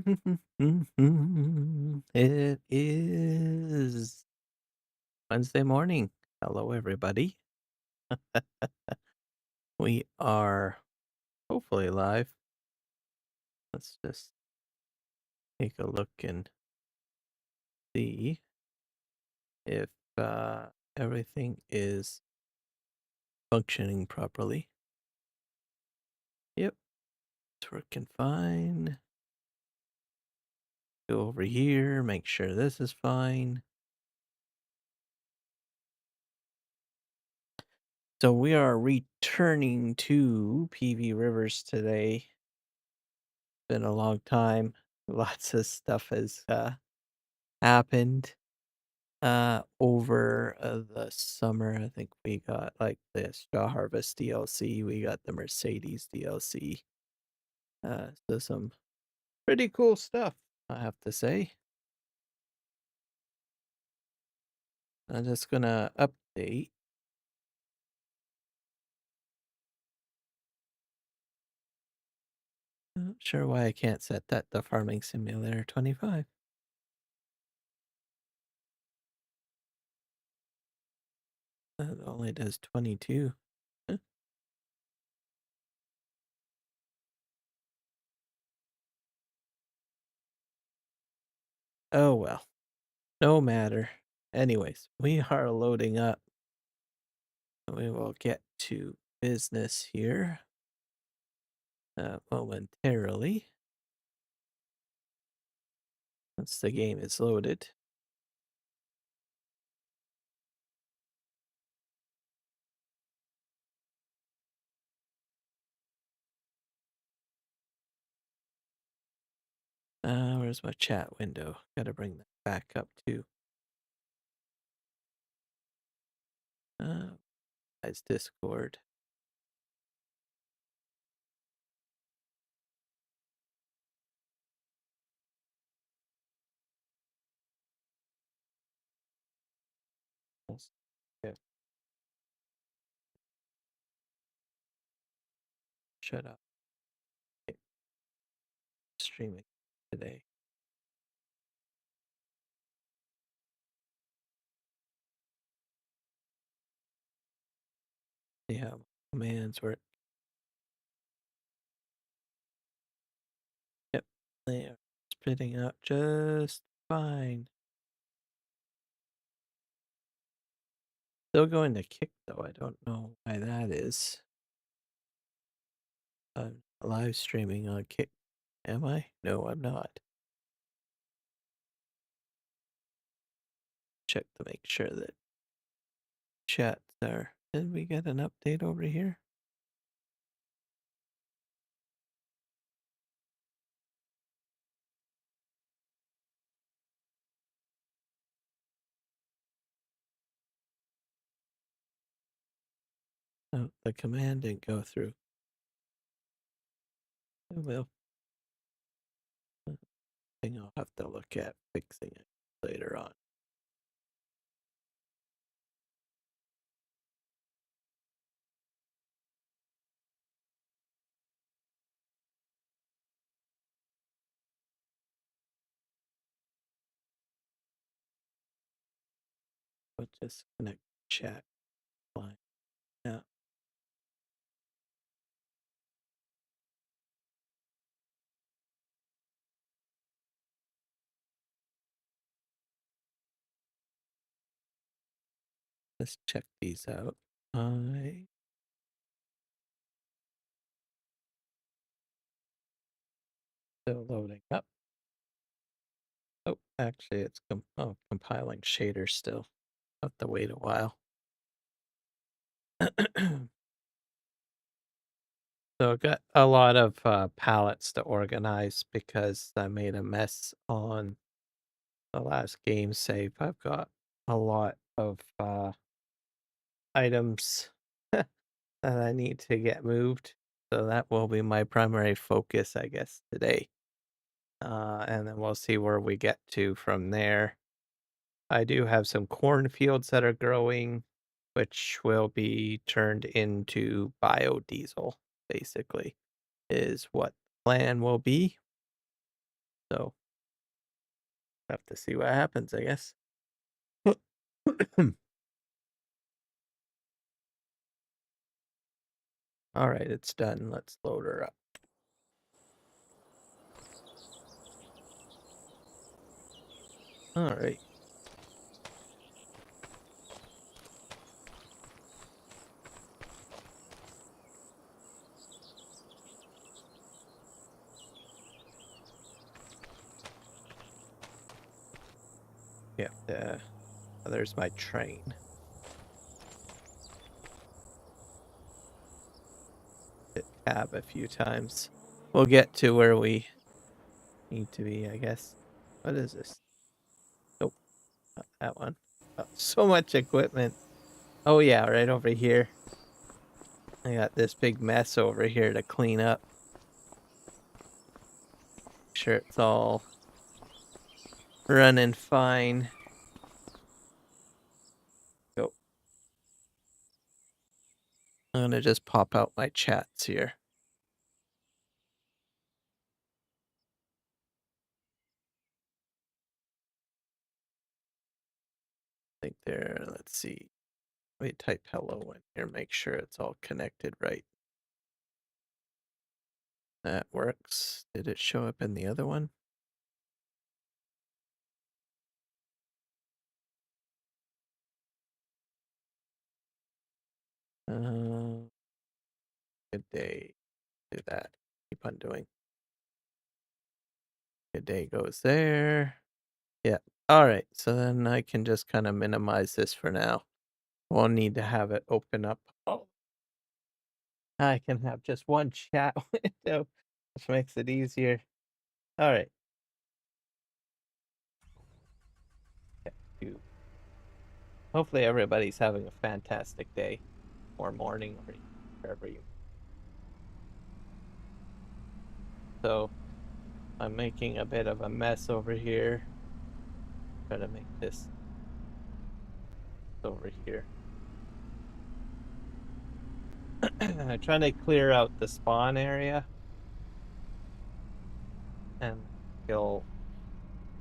It is Wednesday morning. Hello, everybody. We are hopefully live. Let's just take a look and see if everything is functioning properly. Yep, it's working fine. Go over here, make sure this is fine. So we are returning to PVRivers today. Been a long time. Lots of stuff has happened over the summer. I think we got like the Straw Harvest DLC, we got the Mercedes DLC. So some pretty cool stuff, I have to say. I'm just gonna update. Not sure why I can't set that to Farming Simulator 25. That only does 22. Huh. Oh well, no matter. Anyways, we are loading up. We will get to business here momentarily. Once the game is loaded. Where's my chat window? Gotta bring that back up too. It's Discord. Yeah. Shut up. Okay. Streaming today. See how commands work. Yep, they are spitting out just fine. Still going to kick though. I don't know why that is. I'm live streaming on Kick. Am I? No, I'm not. Check to make sure that chats are. Did we get an update over here? Oh, the command didn't go through. Oh well. Thing I'll have to look at fixing it later on. But just connect chat line. Yeah. Let's check these out. I still loading up. Oh, actually, it's compiling shaders still. Have to wait a while. So I got a lot of pallets to organize because I made a mess on the last game save. I've got a lot of items that I need to get moved. So that will be my primary focus, I guess, today. And then we'll see where we get to from there. I do have some cornfields that are growing, which will be turned into biodiesel, basically, is what the plan will be. So have to see what happens, I guess. All right, it's done. Let's load her up. All right. Yeah, there's my train. Hit tab a few times. We'll get to where we need to be, I guess. What is this? Nope, not that one. Oh, so much equipment. Oh yeah, right over here. I got this big mess over here to clean up. Make sure it's all running fine. Go. I'm gonna just pop out my chats here. I think there, let's see. Wait, type hello in here, make sure it's all connected right. That works. Did it show up in the other one? Good day. Do that. Keep on doing. Good day goes there. Yeah. All right. So then I can just kind of minimize this for now. Won't need to have it open up. Oh, I can have just one chat window, which makes it easier. All right. Yeah, hopefully everybody's having a fantastic day or morning or wherever you. So I'm making a bit of a mess over here. Try to make this over here. I'm trying to clear out the spawn area, and you'll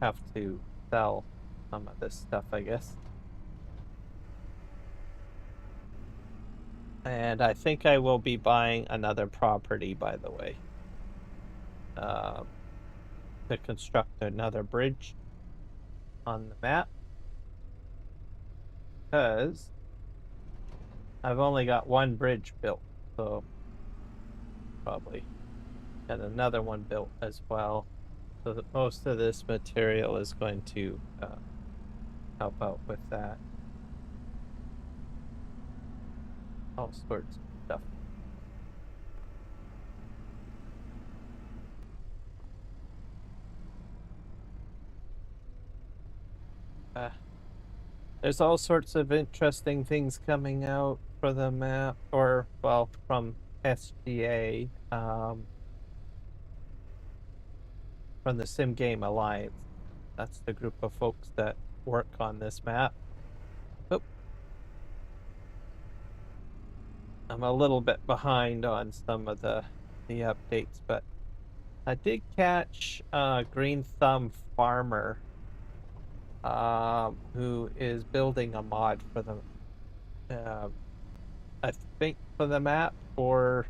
have to sell some of this stuff, I guess. And I think I will be buying another property, by the way, to construct another bridge on the map, because I've only got one bridge built, so probably get another one built as well. So that most of this material is going to help out with that. All sorts of stuff. There's all sorts of interesting things coming out for the map, or well, from SGA, from the Sim Game Alliance. That's the group of folks that work on this map. Oh, I'm a little bit behind on some of the updates, but I did catch Green Thumb Farmer, who is building a mod for the, I think for the map, or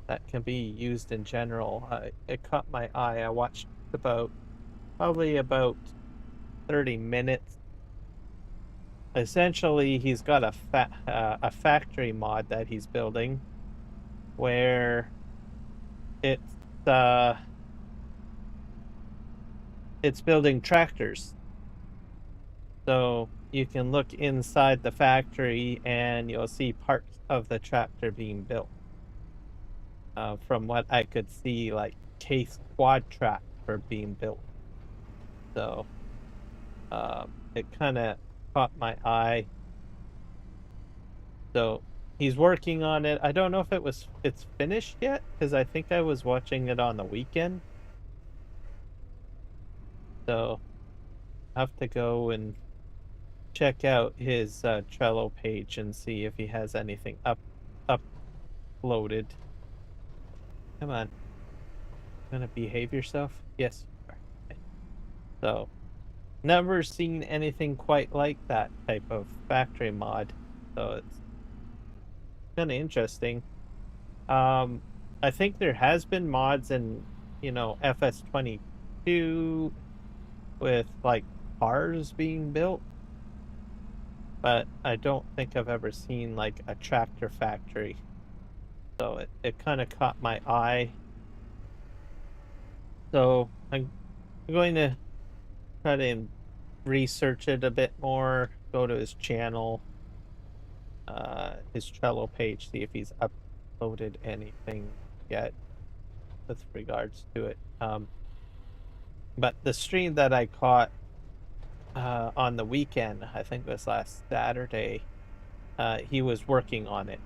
that can be used in general. It caught my eye. I watched probably about 30 minutes. Essentially, he's got a factory mod that he's building, where it's building tractors. So you can look inside the factory and you'll see parts of the tractor being built. From what I could see, like case quad track for being built. So it kind of caught my eye. So he's working on it. I don't know if it's finished yet, because I think I was watching it on the weekend. So I have to go and check out his Trello page and see if he has anything uploaded. Come on. Gonna behave yourself? Yes, you are. So never seen anything quite like that type of factory mod. So it's kind of interesting. Um, I think there has been mods in, FS22 with like cars being built, but I don't think I've ever seen like a tractor factory. So it kind of caught my eye. So I'm going to try to research it a bit more, go to his channel, his Trello page, see if he's uploaded anything yet with regards to it. But the stream that I caught on the weekend, I think it was last Saturday, he was working on it,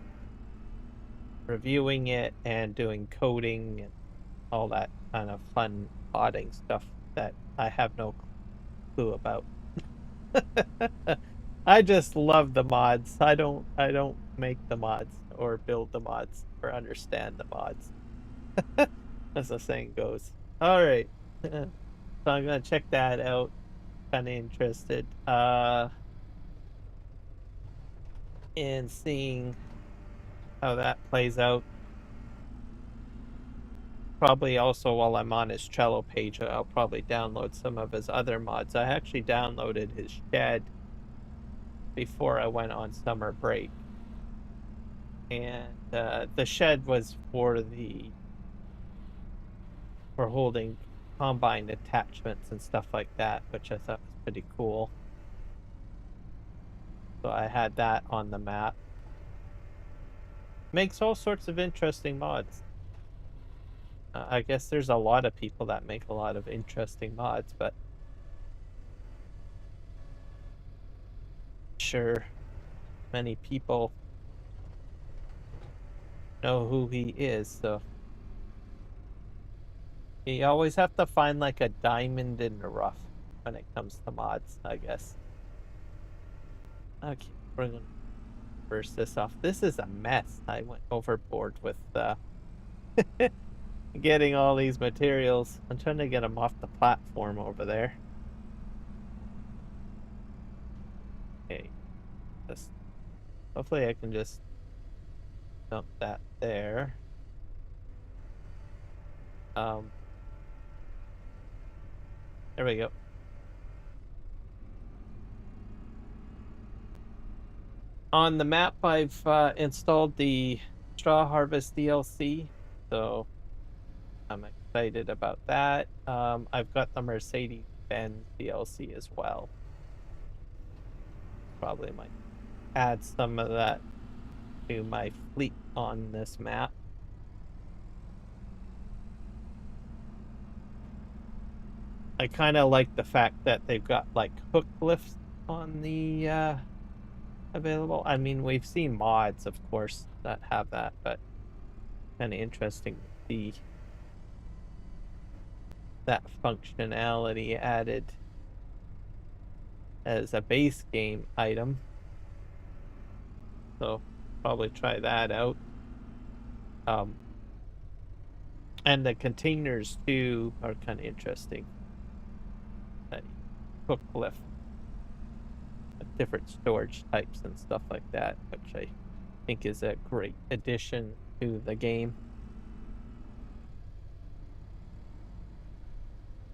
reviewing it and doing coding and all that kind of fun modding stuff that I have no clue about. I just love the mods. I don't make the mods or build the mods or understand the mods. As the saying goes. All right. So I'm gonna check that out. Kind of interested in seeing how that plays out. Probably also while I'm on his Trello page, I'll probably download some of his other mods. I actually downloaded his shed before I went on summer break. And the shed was for holding combine attachments and stuff like that, which I thought was pretty cool. So I had that on the map. Makes all sorts of interesting mods. I guess there's a lot of people that make a lot of interesting mods, but sure, many people know who he is, so you always have to find like a diamond in the rough when it comes to mods, I guess. Okay, we're gonna burst this off. This is a mess. I went overboard with getting all these materials. I'm trying to get them off the platform over there. Okay, just hopefully I can just dump that there. There we go. On the map, I've installed the Straw Harvest DLC, so I'm excited about that. I've got the Mercedes-Benz DLC as well. Probably might add some of that to my fleet on this map. I kind of like the fact that they've got like hook lifts on the available. I mean, we've seen mods, of course, that have that, but kind of interesting to see that functionality added as a base game item. So probably try that out. And the containers too are kind of interesting. That hook lift, different storage types and stuff like that, which I think is a great addition to the game.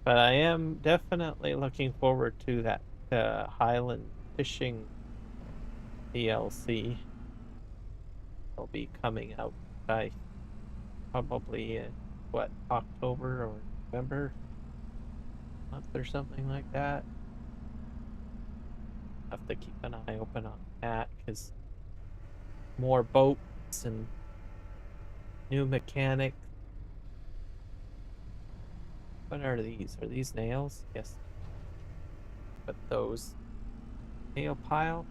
But I am definitely looking forward to that Highland Fishing DLC. Will be coming out by probably in October or November month or something like that. Have to keep an eye open on that because more boats and new mechanics. What are these? Are these nails? Yes. But those nail pile.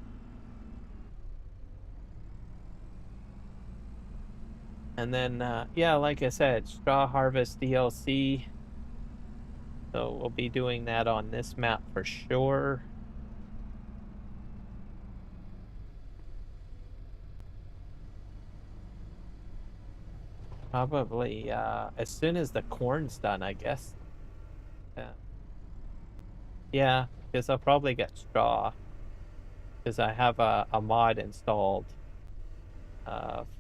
And then, yeah, like I said, Straw Harvest DLC. So we'll be doing that on this map for sure. Probably as soon as the corn's done, I guess. Yeah, because I'll probably get straw because I have a mod installed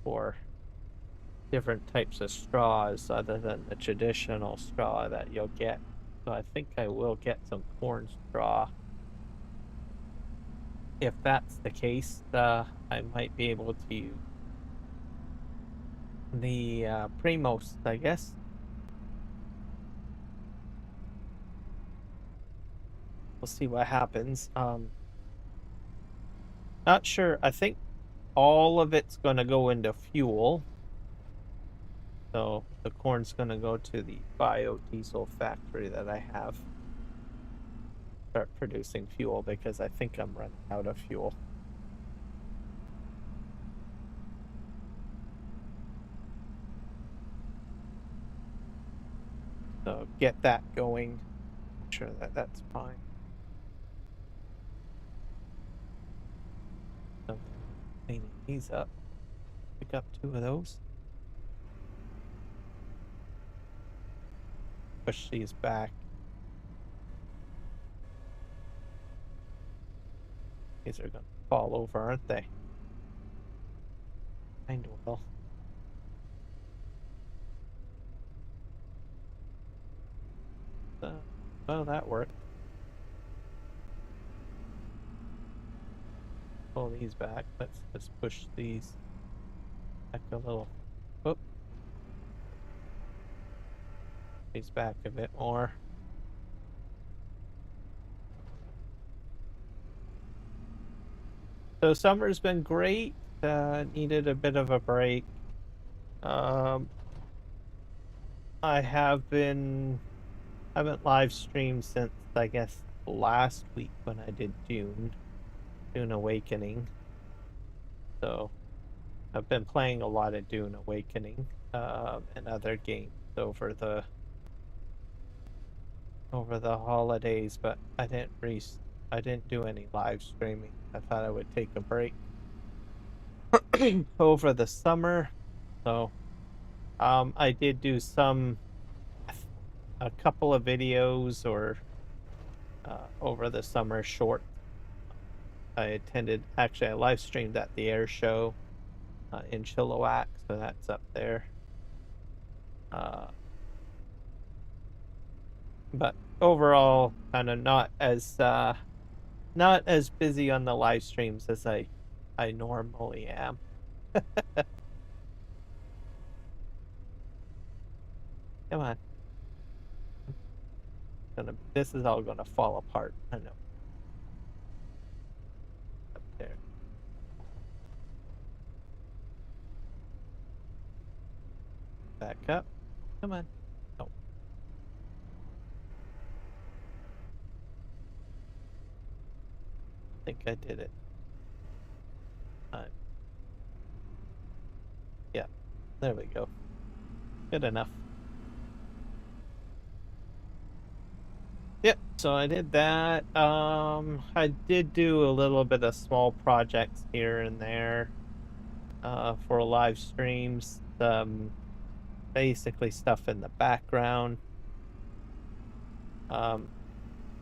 for different types of straws other than the traditional straw that you'll get. So I think I will get some corn straw. If that's the case, I might be able to use the Primos, I guess. We'll see what happens. Not sure. I think all of it's going to go into fuel. So the corn's going to go to the biodiesel factory that I have. Start producing fuel because I think I'm running out of fuel. So get that going. Make sure that that's fine. So cleaning these up. Pick up 2 of those. Push these back. These are going to fall over, aren't they? Kind of will. Well, that worked. Pull these back. Let's just push these back a little. Whoop. These back a bit more. So summer's been great. Needed a bit of a break. I haven't live streamed since I guess last week when I did Dune Awakening. So I've been playing a lot of Dune Awakening and other games over the holidays, but I didn't do any live streaming. I thought I would take a break over the summer. So I did do a couple of videos or over the summer short. I live streamed at the air show in Chilliwack, so that's up there. But overall, kind of not as busy on the live streams as I normally am. Come on. This is all gonna fall apart. I know. Up there. Back up. Come on. Oh. I think I did it. Yeah. There we go. Good enough. Yep, so I did that. I did do a little bit of small projects here and there for live streams. Basically stuff in the background.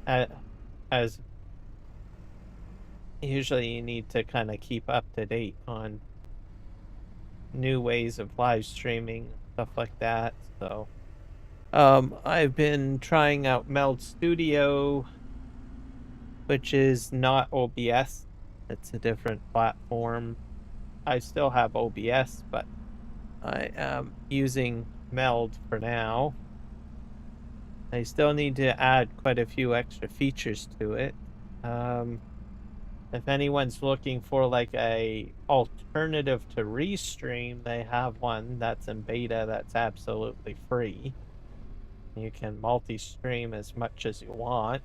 As usually you need to kind of keep up to date on new ways of live streaming, stuff like that. So I've been trying out Meld Studio, which is not OBS. It's a different platform. I still have OBS, but I am using Meld for now. I still need to add quite a few extra features to it. If anyone's looking for like a alternative to Restream, they have one that's in beta that's absolutely free. You can multi-stream as much as you want.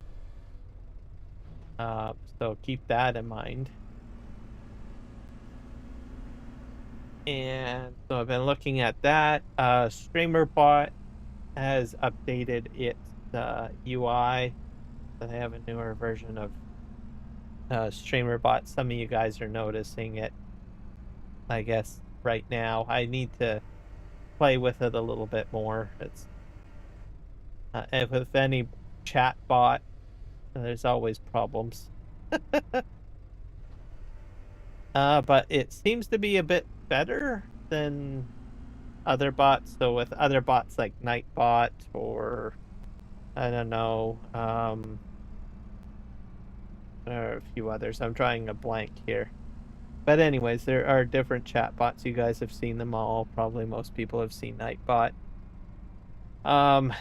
So keep that in mind. And so I've been looking at that. StreamerBot has updated its UI. So they have a newer version of StreamerBot. Some of you guys are noticing it, I guess, right now. I need to play with it a little bit more. It's with any chat bot, There's always problems. But it seems to be a bit better than other bots. So with other bots like Nightbot or I don't know, there are a few others. I'm drawing a blank here. But anyways, there are different chat bots. You guys have seen them all. Probably most people have seen Nightbot.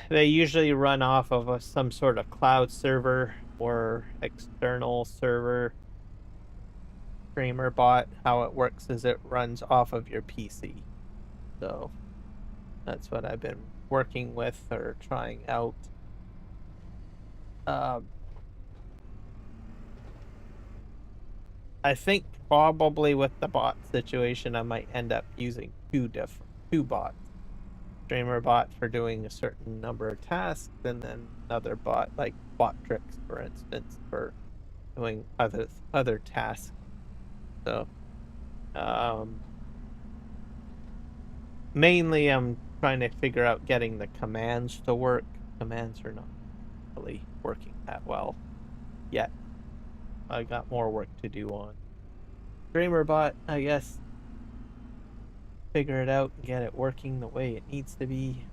They usually run off of some sort of cloud server or external server. Streamer bot, how it works is it runs off of your PC. So that's what I've been working with or trying out. I think probably with the bot situation, I might end up using two bots. Streamer bot for doing a certain number of tasks, and then another bot like Bottrix, for instance, for doing other tasks. So, mainly I'm trying to figure out getting the commands to work. Commands are not really working that well yet. I got more work to do on Streamer bot, I guess. Figure it out and get it working the way it needs to be.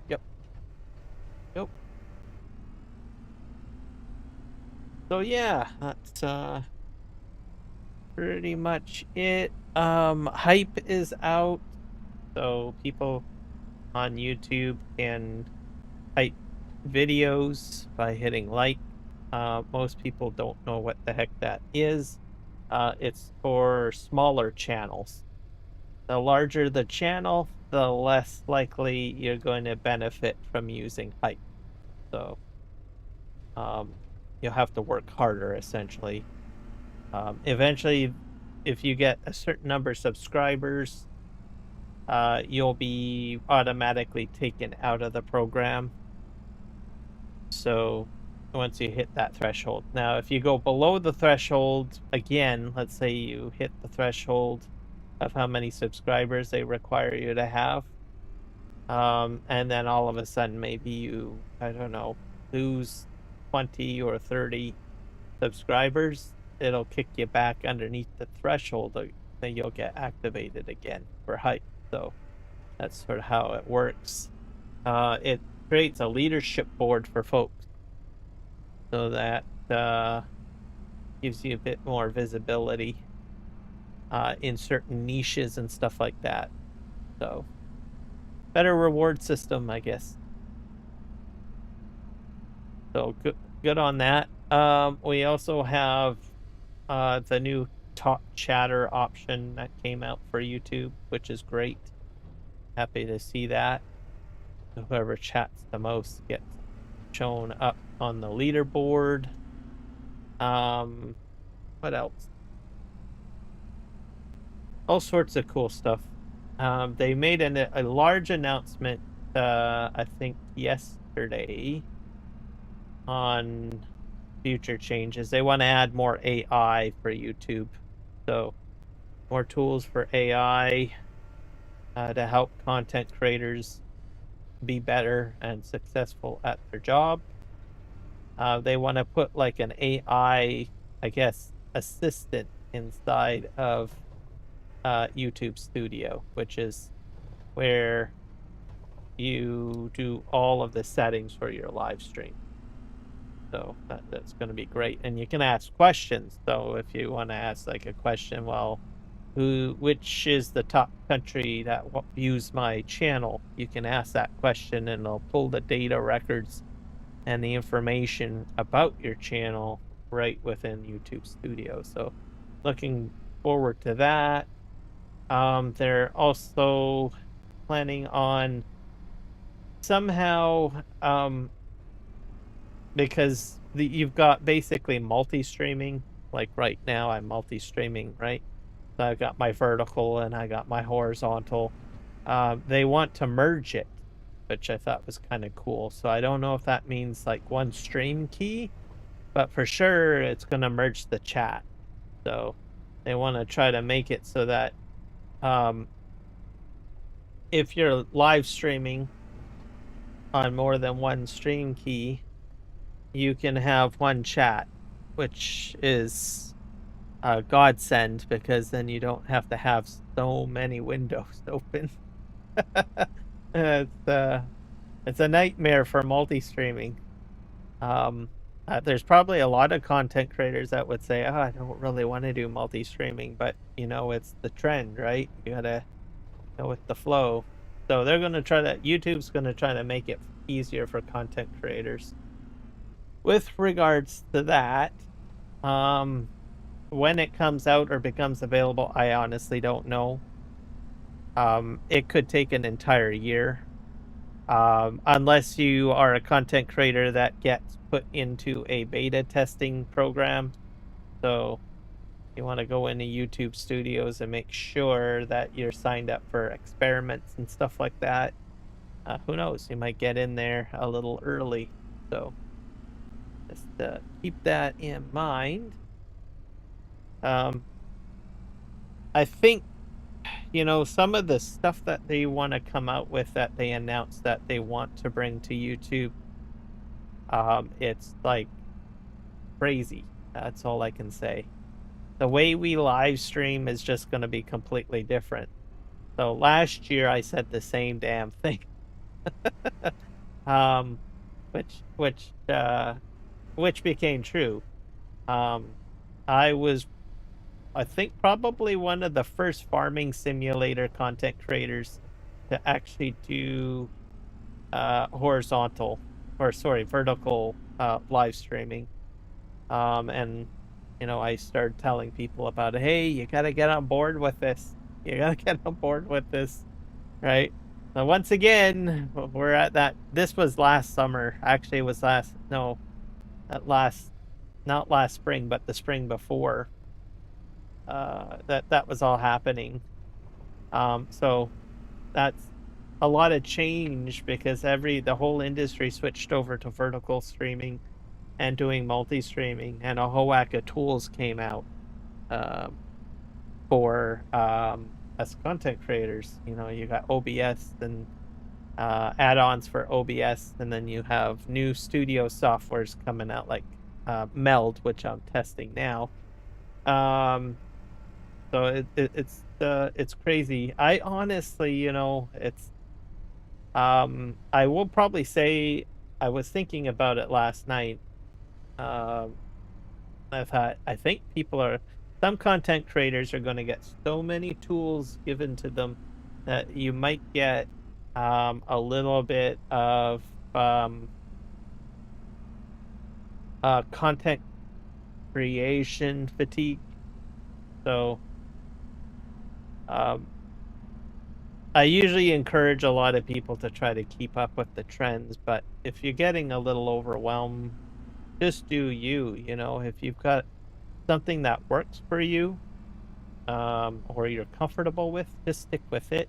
Yep. Yep. So yeah, that's pretty much it. Hype is out, so people on YouTube can hype videos by hitting like. Most people don't know what the heck that is. It's for smaller channels. The larger the channel, the less likely you're going to benefit from using hype. So you'll have to work harder, essentially. Eventually, if you get a certain number of subscribers, you'll be automatically taken out of the program. So once you hit that threshold. Now, if you go below the threshold, again, let's say you hit the threshold of how many subscribers they require you to have, and then all of a sudden maybe you, I don't know, lose 20 or 30 subscribers, it'll kick you back underneath the threshold, then you'll get activated again for hype. So that's sort of how it works. It creates a leadership board for folks, so that gives you a bit more visibility in certain niches and stuff like that. So better reward system, I guess. So good on that. We also have the new top chatter option that came out for YouTube, which is great. Happy to see that. Whoever chats the most gets shown up on the leaderboard. What else? All sorts of cool stuff. They made a large announcement, I think yesterday, on future changes. They want to add more AI for YouTube. So more tools for AI to help content creators be better and successful at their job. They want to put like an AI, I guess, assistant inside of YouTube Studio, which is where you do all of the settings for your live stream. So that's going to be great. And you can ask questions. So if you want to ask like a question, well, which is the top country that views my channel, you can ask that question and it'll pull the data records and the information about your channel right within YouTube Studio. So looking forward to that. They're also planning on somehow, because you've got basically multi-streaming. Like right now I'm multi-streaming, right? So I've got my vertical and I got my horizontal. They want to merge it, which I thought was kind of cool. So I don't know if that means like one stream key, but for sure it's going to merge the chat. So they want to try to make it so that if you're live streaming on more than one stream key, you can have one chat, which is a godsend because then you don't have to have so many windows open. it's it's a nightmare for multi-streaming. There's probably a lot of content creators that would say, "Oh, I don't really want to do multi-streaming," but it's the trend, right? You gotta go with the flow. So they're gonna try to YouTube's gonna try to make it easier for content creators. With regards to that, when it comes out or becomes available, I honestly don't know. It could take an entire year. Unless you are a content creator that gets put into a beta testing program. So you want to go into YouTube Studios and make sure that you're signed up for experiments and stuff like that. Who knows? You might get in there a little early. So just keep that in mind. I think, some of the stuff that they want to come out with that they announced that they want to bring to YouTube, it's like crazy. That's all I can say. The way we live stream is just going to be completely different. So last year I said the same damn thing. Which became true. I was, I think, probably one of the first farming simulator content creators to actually do vertical live streaming. And I started telling people about it. Hey, you gotta get on board with this. You gotta get on board with this, right? So once again, we're at that. This was last summer. Actually, it was not last spring, but the spring before. That was all happening. So that's a lot of change because the whole industry switched over to vertical streaming and doing multi-streaming, and a whole whack of tools came out for us content creators. You got OBS and add-ons for OBS, and then you have new studio softwares coming out like Meld, which I'm testing now. So it's crazy. I honestly, it's I will probably say I was thinking about it last night. I think some content creators are going to get so many tools given to them that you might get a little bit of content creation fatigue. So I usually encourage a lot of people to try to keep up with the trends, but if you're getting a little overwhelmed, just do you. If you've got something that works for you, or you're comfortable with, just stick with it.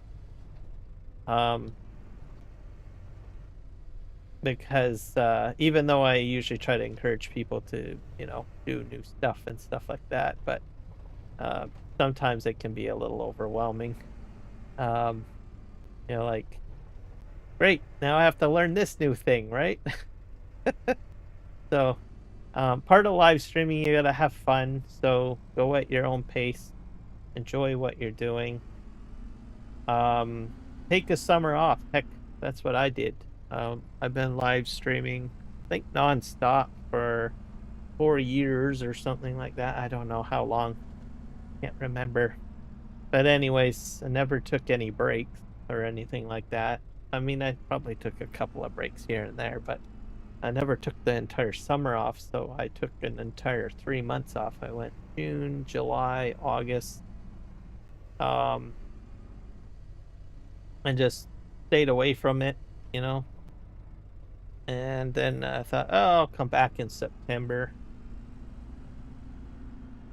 Because even though I usually try to encourage people to, do new stuff and stuff like that, but sometimes it can be a little overwhelming. Like, great, now I have to learn this new thing, right? So part of live streaming, you gotta have fun, so go at your own pace, enjoy what you're doing. Take a summer off. Heck, that's what I did. I've been live streaming, I think, nonstop for 4 years or something like that. I don't know how long, can't remember. But anyways, I never took any breaks or anything like that. I mean, I probably took a couple of breaks here and there, but I never took the entire summer off. So I took an entire 3 months off. I went June, July, August, and just stayed away from it, and then I thought, oh, I'll come back in September,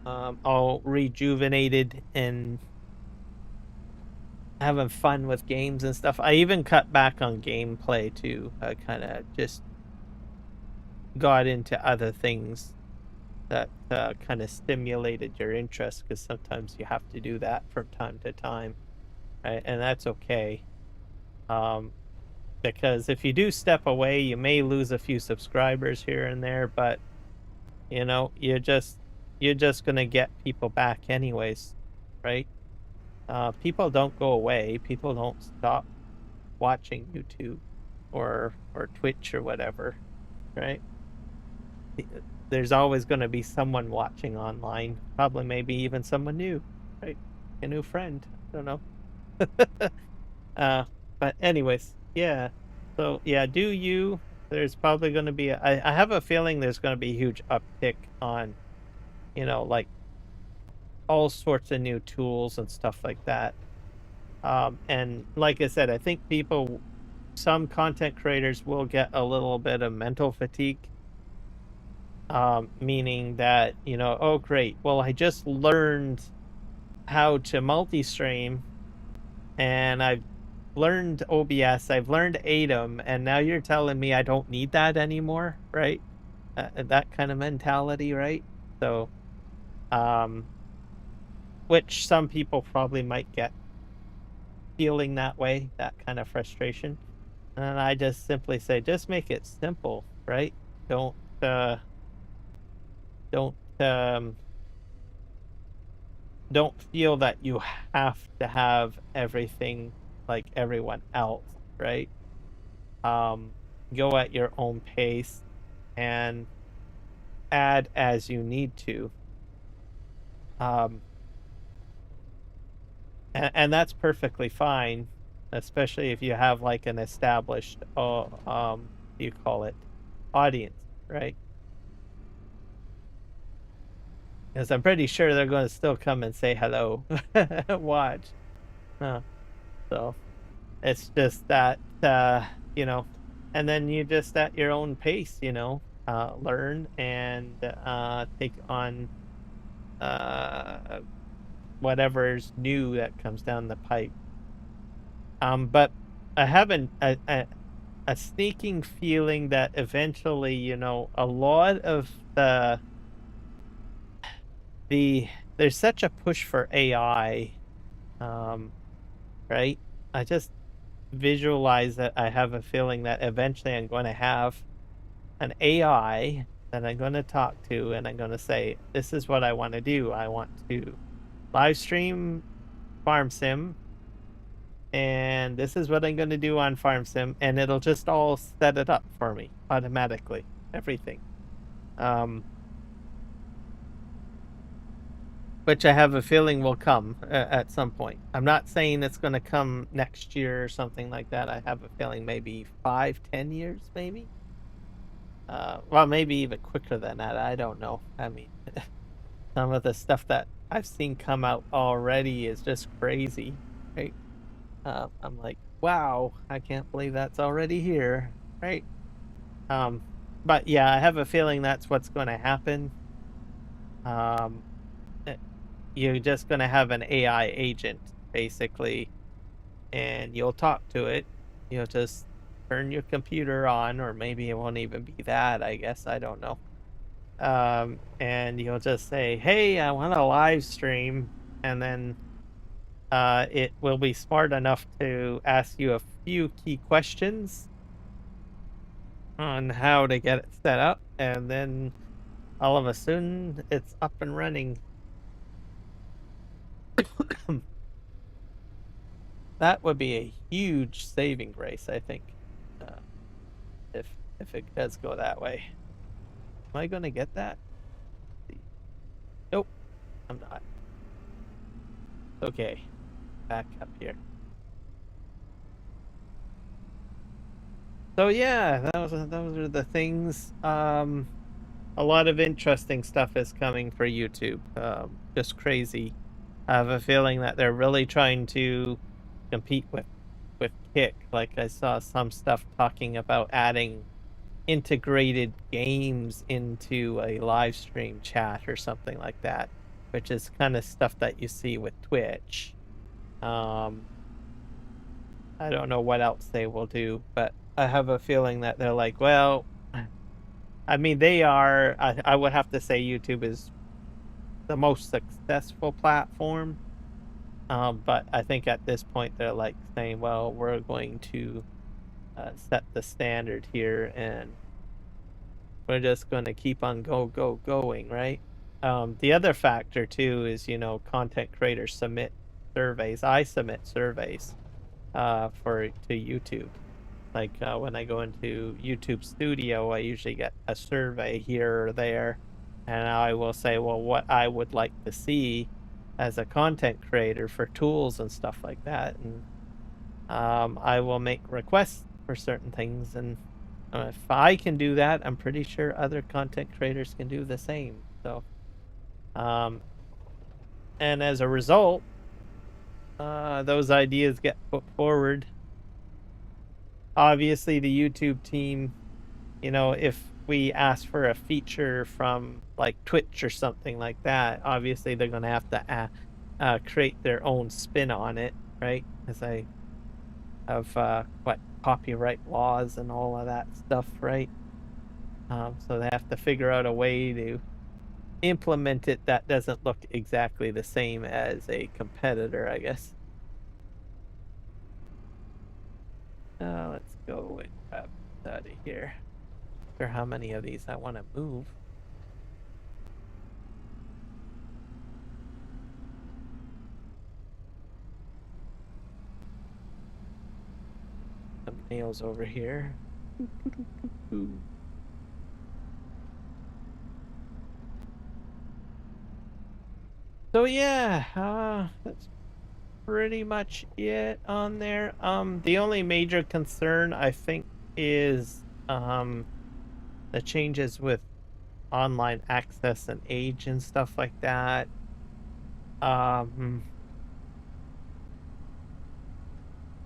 all rejuvenated and having fun with games and stuff. I even cut back on gameplay too. I kind of just got into other things that kind of stimulated your interest, because sometimes you have to do that from time to time, right? And that's okay. because if you do step away, you may lose a few subscribers here and there, but you're just gonna get people back anyways, right? People don't go away. People don't stop watching YouTube or Twitch or whatever, right? There's always going to be someone watching online, probably maybe even someone new, right? A new friend. I don't know. uh, but anyways, yeah. So yeah, do you? There's probably going to be. I have a feeling there's going to be a huge uptick on, like all sorts of new tools and stuff like that. And like I said, I think some content creators will get a little bit of mental fatigue, meaning that, oh, great. Well, I just learned how to multi-stream and I've learned OBS, I've learned ATEM, and now you're telling me I don't need that anymore, right? That kind of mentality, right? So, which some people probably might get feeling that way, that kind of frustration. And I just simply say, just make it simple, right? Don't uh don't um don't feel that you have to have everything like everyone else, right? Um Go at your own pace and add as you need to. Um and that's perfectly fine, especially if you have like an established you call it audience, right? Because I'm pretty sure they're going to still come and say hello. Watch. So it's just that, and then you just at your own pace, learn and take on whatever's new that comes down the pipe. But I have a sneaking feeling that eventually, a lot of there's such a push for AI, right? I just visualize that I have a feeling that eventually I'm going to have an AI that I'm going to talk to and I'm going to say, this is what I want to do. I want to live stream Farm Sim, and this is what I'm going to do on Farm Sim, and it'll just all set it up for me automatically, everything. Which I have a feeling will come at some point. I'm not saying it's going to come next year or something like that. I have a feeling maybe 5-10 years, maybe. Well, maybe even quicker than that. I don't know. I mean, some of the stuff that I've seen come out already is just crazy, right? I'm like, wow, I can't believe that's already here, right? But yeah, I have a feeling that's what's going to happen. You're just going to have an AI agent, basically, and you'll talk to it. You'll just turn your computer on, or maybe it won't even be that, I guess. I don't know. And you'll just say, hey, I want to live stream. And then it will be smart enough to ask you a few key questions on how to get it set up. And then all of a sudden, it's up and running. That would be a huge saving grace, I think, if it does go that way. Am I going to get that? Nope, I'm not. Okay, back up here. So yeah, those are the things. A lot of interesting stuff is coming for YouTube. Just crazy. I have a feeling that they're really trying to compete with Kick. Like I saw some stuff talking about adding integrated games into a live stream chat or something like that, which is kind of stuff that you see with Twitch. I don't know what else they will do, but I have a feeling that they're like, well, I mean, I would have to say YouTube is the most successful platform. But I think at this point they're like saying, well, we're going to set the standard here, and we're just going to keep on going, right? The other factor too is, content creators submit surveys. I submit surveys to YouTube. Like when I go into YouTube Studio, I usually get a survey here or there, and I will say, well, what I would like to see as a content creator for tools and stuff like that, and I will make requests for certain things, and if I can do that, I'm pretty sure other content creators can do the same. So, and as a result, those ideas get put forward. Obviously, the YouTube team, if we ask for a feature from like Twitch or something like that, obviously they're going to have to create their own spin on it, right? Because I have copyright laws and all of that stuff, right? So they have to figure out a way to implement it that doesn't look exactly the same as a competitor, I guess. Let's go and grab out of here. Not sure how many of these I want to move. Some nails over here. So yeah, that's pretty much it on there. The only major concern I think is the changes with online access and age and stuff like that.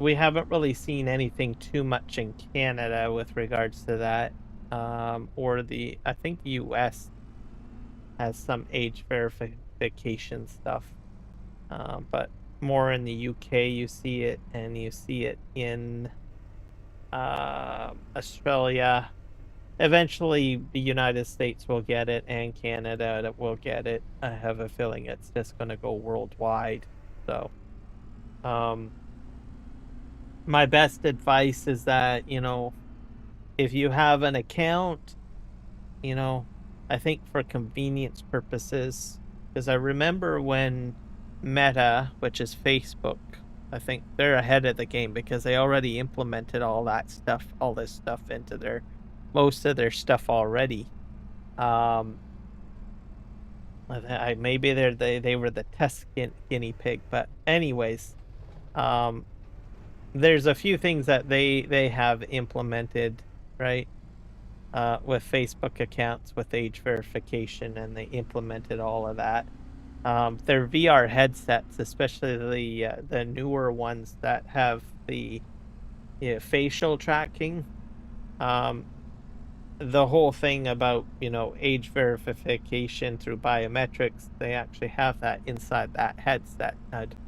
We haven't really seen anything too much in Canada with regards to that. Or I think US has some age verification stuff. But more in the UK you see it, and you see it in Australia. Eventually the United States will get it, and Canada will get it. I have a feeling it's just going to go worldwide. So my best advice is that, if you have an account, I think for convenience purposes, because I remember when Meta, which is Facebook, I think they're ahead of the game because they already implemented all this stuff into most of their stuff already. Maybe they were the test guinea pig, but anyways, there's a few things that they have implemented, right? With Facebook accounts with age verification, and they implemented all of that. Their VR headsets, especially the newer ones that have the facial tracking, the whole thing about age verification through biometrics, they actually have that inside that headset.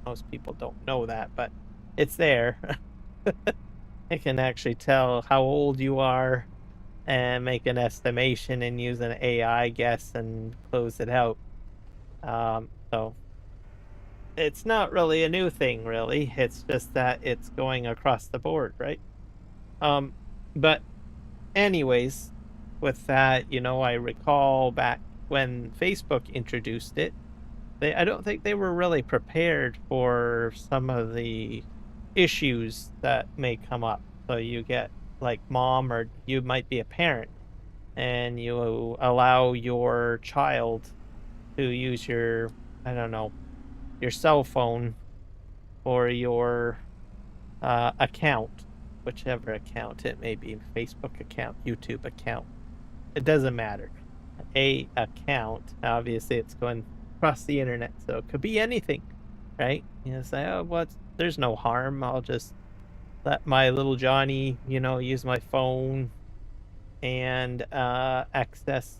Most people don't know that, but it's there. It can actually tell how old you are and make an estimation and use an AI guess and close it out. So it's not really a new thing, really. It's just that it's going across the board, right? But anyways, with that, I recall back when Facebook introduced it, I don't think they were really prepared for some of the issues that may come up. So you get like mom, or you might be a parent, and you allow your child to use your, I don't know, your cell phone or your account, whichever account it may be, Facebook account, YouTube account, it doesn't matter. A account, obviously it's going across the internet, so it could be anything, right? Say, oh, there's no harm. I'll just let my little Johnny, use my phone and access,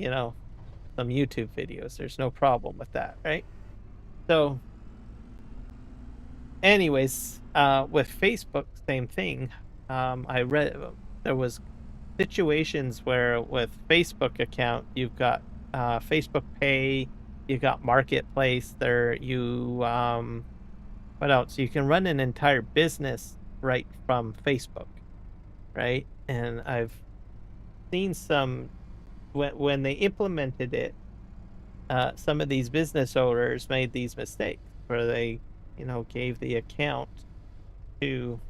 some YouTube videos. There's no problem with that, right? So anyways, with Facebook, same thing. I read there was situations where with Facebook account, you've got Facebook Pay, you've got Marketplace there, what else? You can run an entire business right from Facebook, right? And I've seen some when they implemented it, some of these business owners made these mistakes where they, gave the account to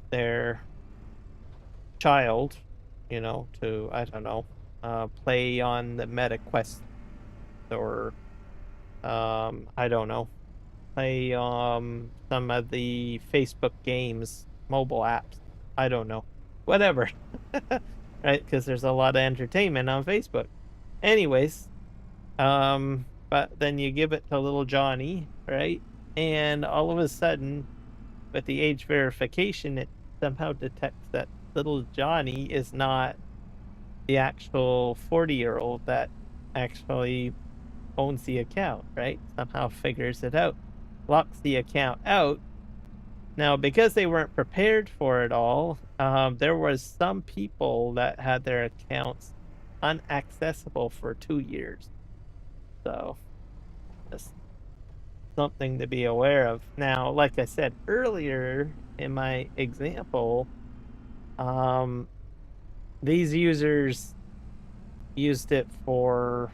their child, to, I don't know, play on the Meta Quest, or I don't know, play some of the Facebook games, mobile apps. I don't know, whatever, right? Because there's a lot of entertainment on Facebook. Anyways, but then you give it to little Johnny, right? And all of a sudden, with the age verification, it somehow detects that little Johnny is not the actual 40-year-old that actually owns the account, right? Somehow figures it out, locks the account out. Now, because they weren't prepared for it all, there was some people that had their accounts unaccessible for 2 years. So, just something to be aware of. Now, like I said earlier in my example, these users used it for,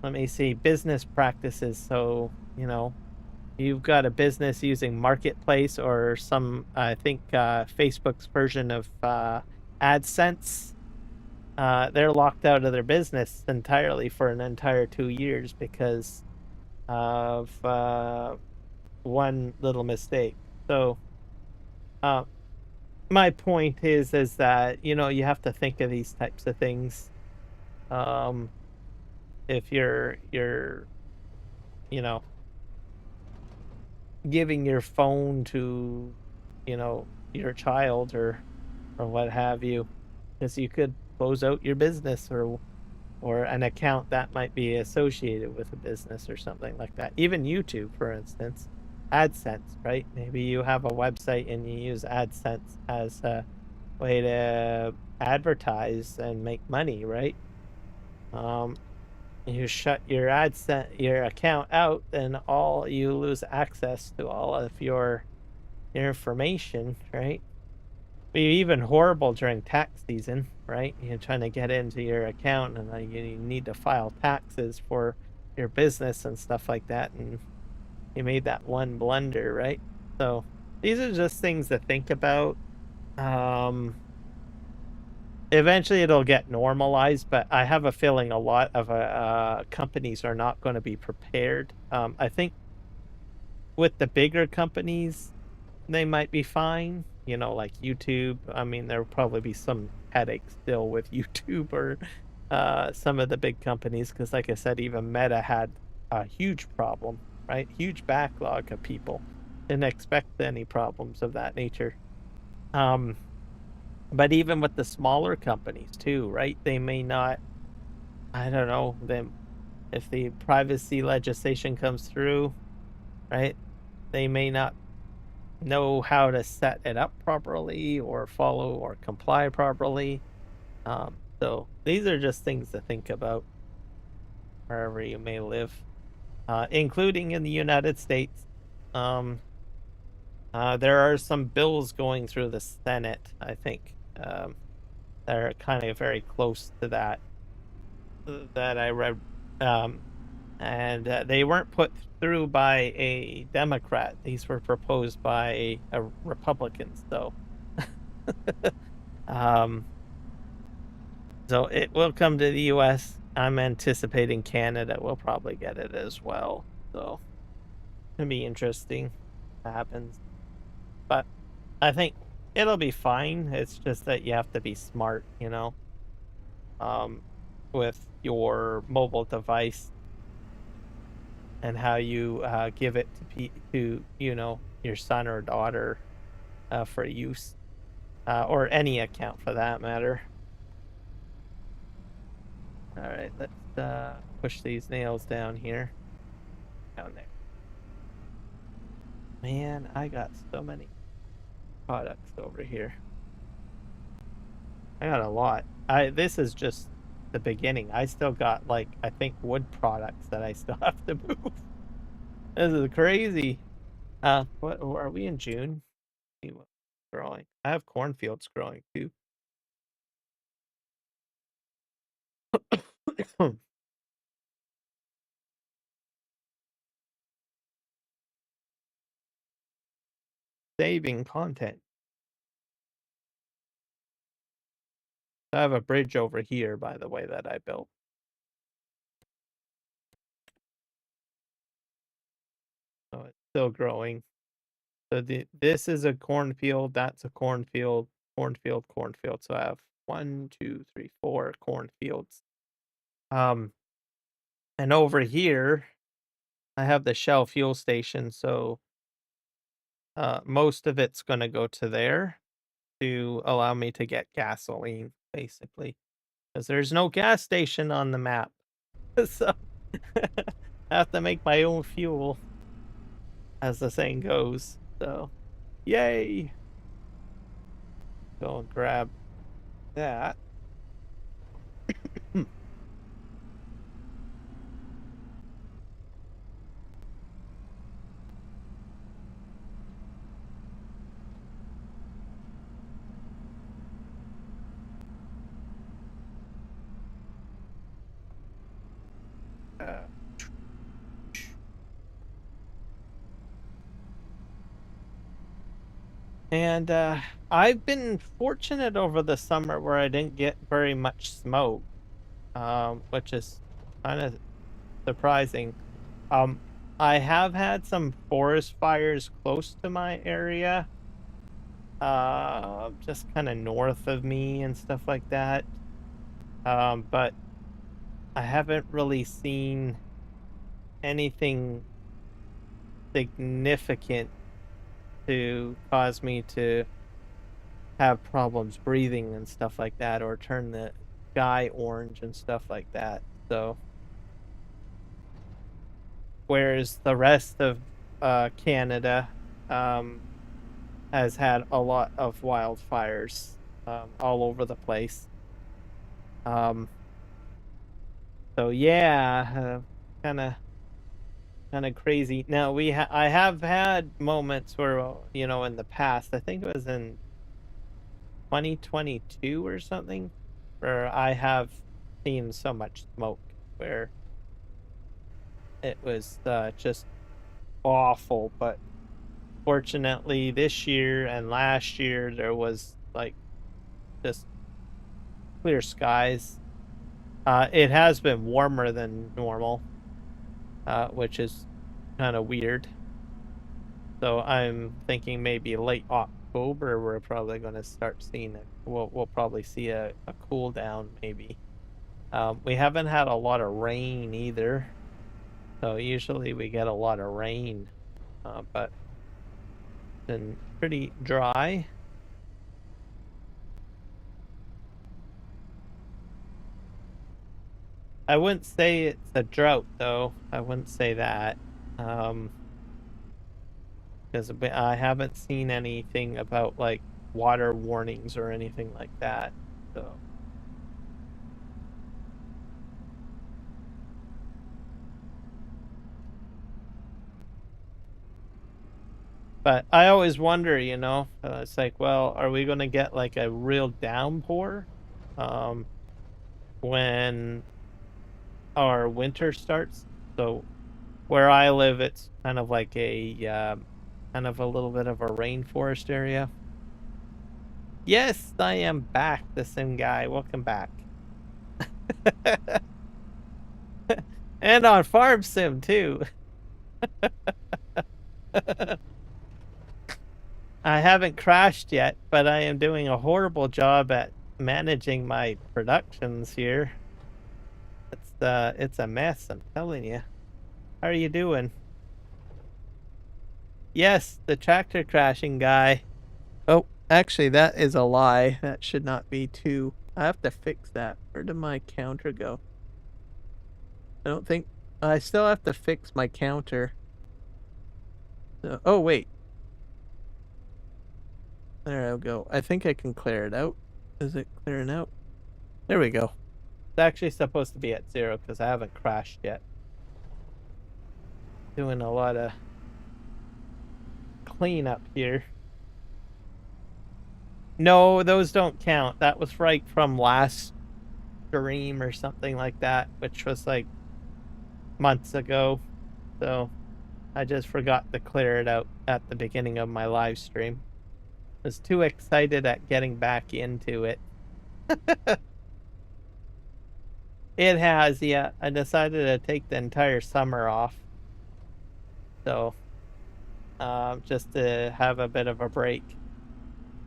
let me see, business practices. So, you've got a business using Marketplace or some, I think, Facebook's version of AdSense. They're locked out of their business entirely for an entire 2 years because of one little mistake. So, my point is that you have to think of these types of things. If you're you know giving your phone to your child or what have you, because you could close out your business or an account that might be associated with a business or something like that. Even YouTube, for instance, AdSense, right? Maybe you have a website and you use AdSense as a way to advertise and make money, right? You shut your account out, and you lose access to all of your information, right? Be even horrible during tax season, right? You're trying to get into your account and you need to file taxes for your business and stuff like that, and you made that one blunder, right? So these are just things to think about. Eventually it'll get normalized, but I have a feeling a lot of companies are not going to be prepared. I think with the bigger companies, they might be fine. Like YouTube. I mean, there'll probably be some headaches still with YouTube or some of the big companies, because like I said, even Meta had a huge problem, right? Huge backlog of people. Didn't expect any problems of that nature. But even with the smaller companies too, right? They may not, I don't know, them if the privacy legislation comes through, right? They may not know how to set it up properly or follow or comply properly. So these are just things to think about wherever you may live, including in the United States. There are some bills going through the Senate, I think, that are kind of very close to that I read, and they weren't put through by a Democrat. These were proposed by a Republican. So, so it will come to the U.S. I'm anticipating Canada will probably get it as well. So it'll be interesting what happens. But I think it'll be fine. It's just that you have to be smart, with your mobile device and how you give it to your son or daughter for use, or any account for that matter. All right, let's push these nails down here. Down there. Man, I got so many products over here. I got a lot. This is just the beginning. I still got, like, I think wood products that I still have to move. This is crazy. What are we in June? see what's growing. I have cornfields growing too. Saving content. I have a bridge over here, by the way, that I built. So it's still growing. So this is a cornfield, that's a cornfield, cornfield, cornfield. So I have 1, 2, 3, 4 cornfields. Um, and over here, I have the Shell fuel station. So most of it's gonna go to there to allow me to get gasoline, basically, because there's no gas station on the map. So I have to make my own fuel, as the saying goes. So, yay! Go and grab that. Uh, and I've been fortunate over the summer where I didn't get very much smoke, which is kind of surprising. Um, I have had some forest fires close to my area, just kind of north of me and stuff like that. But I haven't really seen anything significant to cause me to have problems breathing and stuff like that, or turn the sky orange and stuff like that. So, whereas the rest of Canada has had a lot of wildfires all over the place. So yeah, kind of crazy. Now I have had moments where in the past, I think it was in 2022 or something, where I have seen so much smoke where it was just awful. But fortunately, this year and last year there was like just clear skies. It has been warmer than normal, which is kind of weird. So I'm thinking maybe late October we're probably going to start seeing it. We'll probably see a cool down maybe. We haven't had a lot of rain either. So usually we get a lot of rain, but it's been pretty dry. I wouldn't say it's a drought though. I wouldn't say that. Because I haven't seen anything about like water warnings or anything like that. So, but I always wonder, it's like, well, are we going to get like a real downpour when our winter starts? So where I live, it's kind of like kind of a little bit of a rainforest area. Yes, I am back, the same guy. Welcome back. And on Farm Sim too. I haven't crashed yet, but I am doing a horrible job at managing my productions here. It's a mess, I'm telling you. How are you doing? Yes, the tractor crashing guy. Oh, actually, that is a lie. That should not be two. I have to fix that. Where did my counter go? I don't think... I still have to fix my counter. So, oh, wait. There I go. I think I can clear it out. Is it clearing out? There we go. It's actually supposed to be at 0 because I haven't crashed yet. Doing a lot of cleanup here. No, those don't count. That was right from last stream or something like that, which was like months ago. So I just forgot to clear it out at the beginning of my live stream. I was too excited at getting back into it. It has, yeah. I decided to take the entire summer off. So, just to have a bit of a break.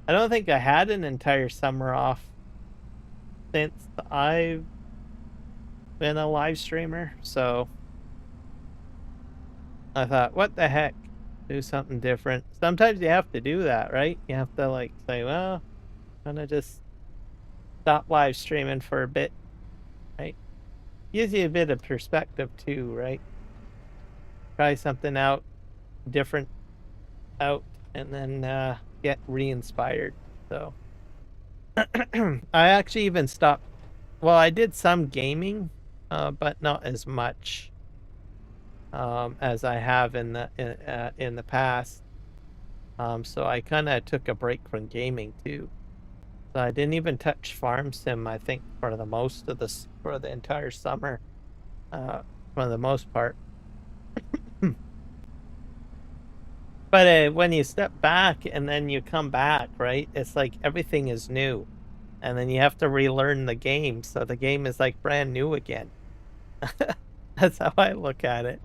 I don't think I had an entire summer off since I've been a live streamer. So, I thought, what the heck? Do something different. Sometimes you have to do that, right? You have to like say, well, I'm gonna just stop live streaming for a bit, right? Gives you a bit of perspective too, right? Try something out, different out, and then get re-inspired. So I actually even stopped. Well, I did some gaming, but not as much as I have in the past. So I kind of took a break from gaming too. So I didn't even touch Farm Sim, I think, for the entire summer, for the most part. But when you step back and then you come back, right? It's like everything is new, and then you have to relearn the game, so the game is like brand new again. That's how I look at it.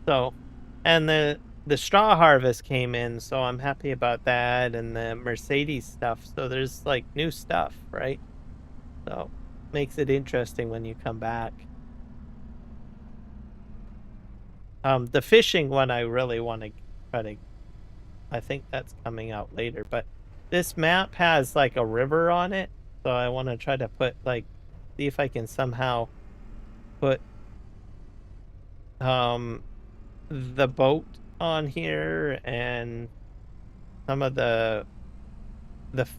So, and the straw harvest came in, so I'm happy about that, and the Mercedes stuff. So there's like new stuff, right? So makes it interesting when you come back. The fishing one I really want to try to. I think that's coming out later, but this map has like a river on it, so I want to try to put like, see if I can somehow put the boat on here and some of the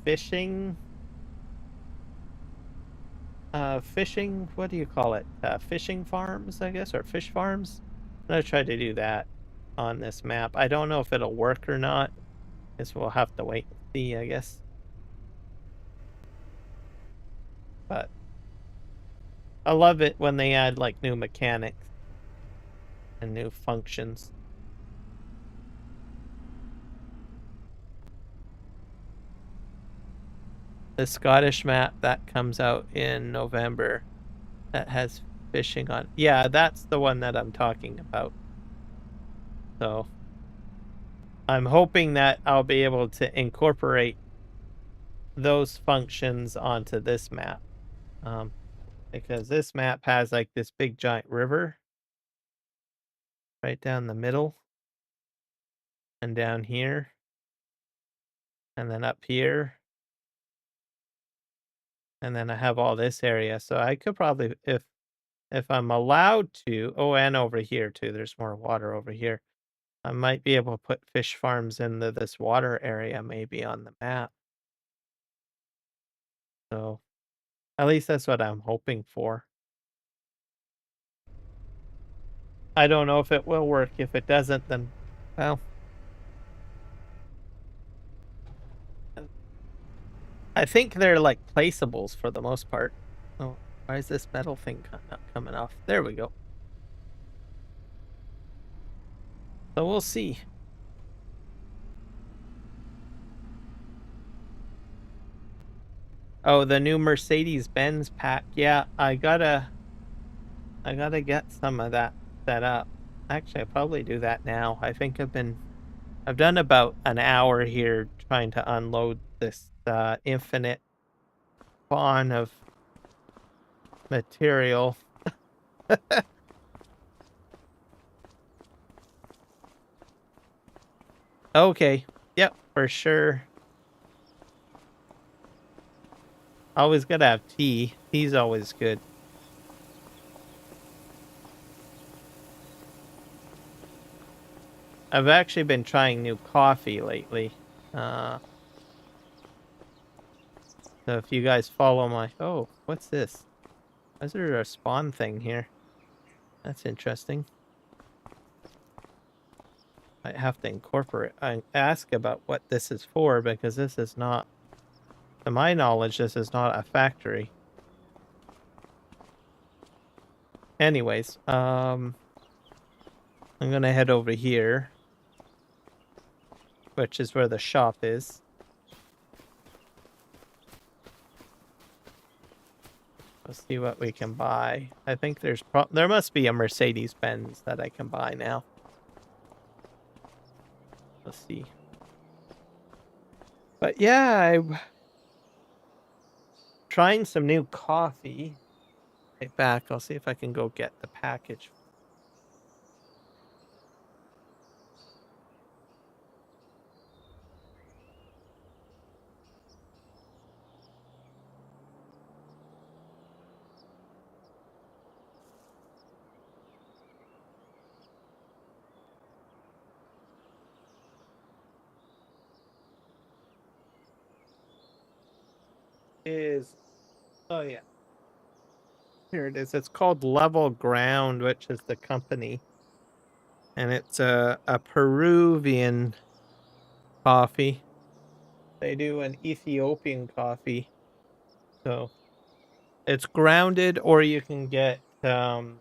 fishing what do you call it, fishing farms, I guess, or fish farms. I'm gonna try to do that on this map. I don't know if it'll work or not. Guess we'll have to wait and see, I guess. But I love it when they add like new mechanics and new functions. The Scottish map that comes out in November that has fishing on. Yeah, that's the one that I'm talking about. So I'm hoping that I'll be able to incorporate those functions onto this map. Because this map has like this big giant river right down the middle and down here and then up here. And then I have all this area. So I could probably, if I'm allowed to, oh, and over here too, there's more water over here. I might be able to put fish farms into this water area maybe on the map. So at least that's what I'm hoping for. I don't know if it will work. If it doesn't, then, well, I think they're like placeables for the most part. Oh, why is this metal thing not coming off? There we go. So we'll see. Oh, the new Mercedes-Benz pack. Yeah, I gotta get some of that set up. Actually, I'll probably do that now. I think I've done about an hour here trying to unload this infinite spawn of material. Okay. Yep, for sure. Always gotta have tea. Tea's always good. I've actually been trying new coffee lately. So if you guys follow my... Oh, what's this? Why is there a spawn thing here? That's interesting. I have to incorporate. I ask about what this is for because this is not, to my knowledge, this is not a factory. Anyways, I'm gonna head over here, which is where the shop is. Let's see what we can buy. I think there must be a Mercedes-Benz that I can buy now. Let's see. But yeah, I'm trying some new coffee. Right back. I'll see if I can go get the package. Oh yeah, here it is. It's called Level Ground, which is the company, and it's a Peruvian coffee. They do an Ethiopian coffee, so it's grounded, or you can get what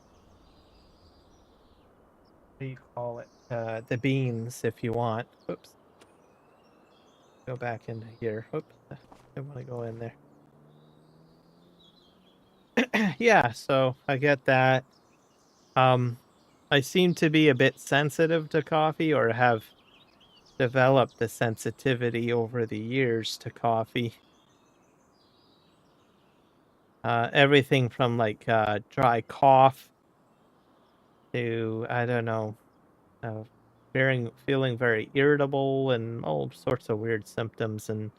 do you call it? The beans if you want. Oops, go back into here. Oops, I want to go in there. Yeah, so I get that. Um, I seem to be a bit sensitive to coffee, or have developed the sensitivity over the years to coffee. Everything from like dry cough to, I don't know, feeling very irritable and all sorts of weird symptoms, and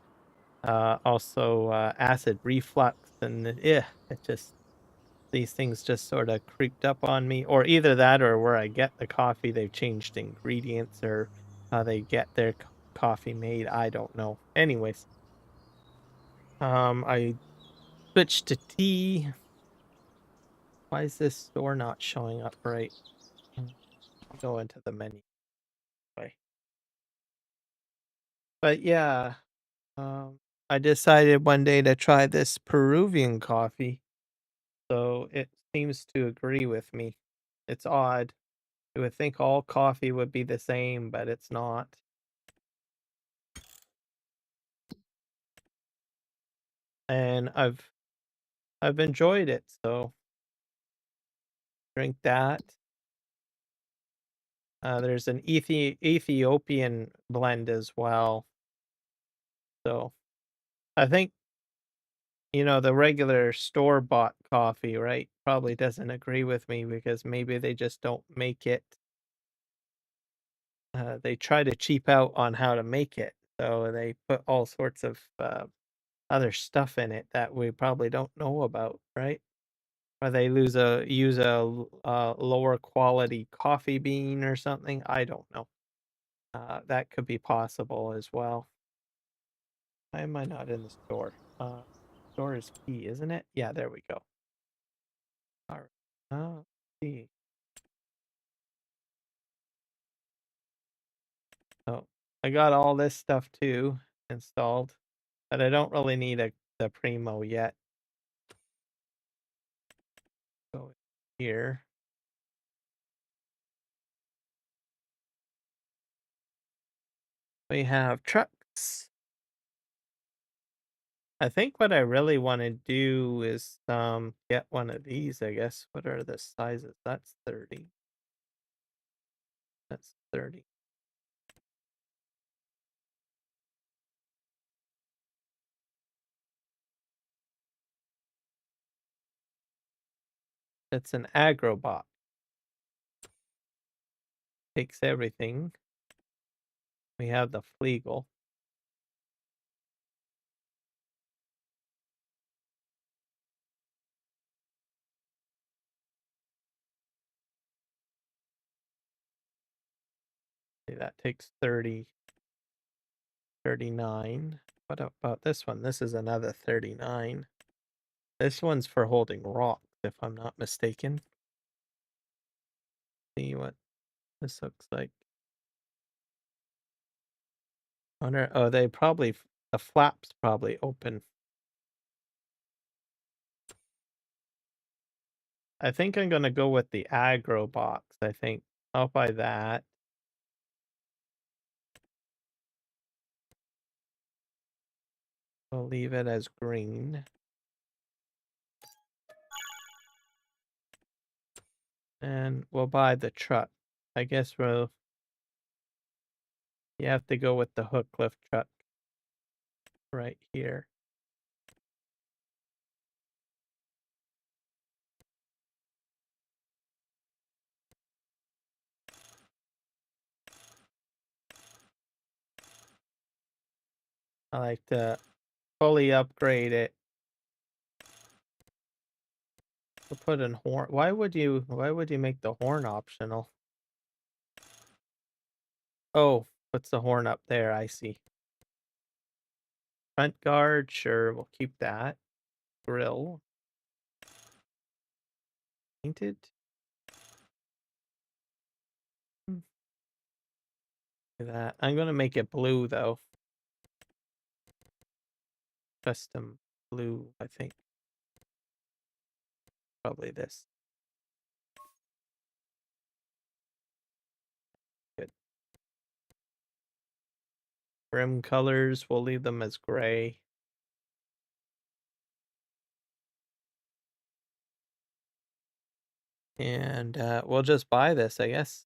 also acid reflux, and yeah, it just, these things just sort of creeped up on me. Or either that, or where I get the coffee, they've changed ingredients, or how they get their coffee made. I don't know. Anyways, I switched to tea. Why is this store not showing up right? Go into the menu. Right. But yeah, I decided one day to try this Peruvian coffee. So it seems to agree with me. It's odd. You would think all coffee would be the same, but it's not. And I've enjoyed it, so drink that. There's an Ethiopian blend as well. So I think, the regular store-bought coffee, right, probably doesn't agree with me because maybe they just don't make it. They try to cheap out on how to make it, so they put all sorts of other stuff in it that we probably don't know about, right? Or they use a lower quality coffee bean or something. I don't know. That could be possible as well. Why am I not in the store? Store is key, isn't it? Yeah, there we go. All right. Let's see. Oh, I got all this stuff too installed, but I don't really need the Primo yet. Go here. We have trucks. I think what I really want to do is get one of these, I guess. What are the sizes? That's 30. That's 30. It's an agrobot. Takes everything. We have the Fleagle. See, that takes 30, 39. What about this one? This is another 39. This one's for holding rocks, if I'm not mistaken. See what this looks like. Wonder. Oh, they probably the flaps probably open. I think I'm gonna go with the aggro box. I think I'll buy that. We'll leave it as green. And we'll buy the truck. I guess you have to go with the hook lift truck right here. I like to fully upgrade it. We'll put in horn. Why would you make the horn optional? Oh, what's the horn up there? I see. Front guard, sure, we'll keep that. Grill. Painted. Look at that. I'm gonna make it blue though. Custom blue, I think. Probably this. Good. Rim colors, we'll leave them as gray. And we'll just buy this, I guess.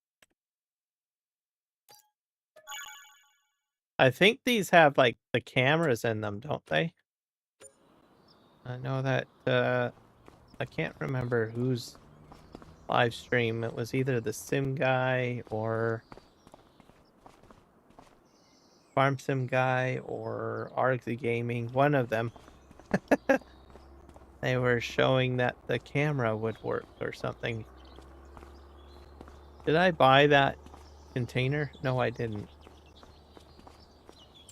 I think these have like the cameras in them, don't they? I know that I can't remember whose live stream. It was either the Sim guy or Farm Sim guy or Argsy Gaming, one of them. They were showing that the camera would work or something. Did I buy that container? No, I didn't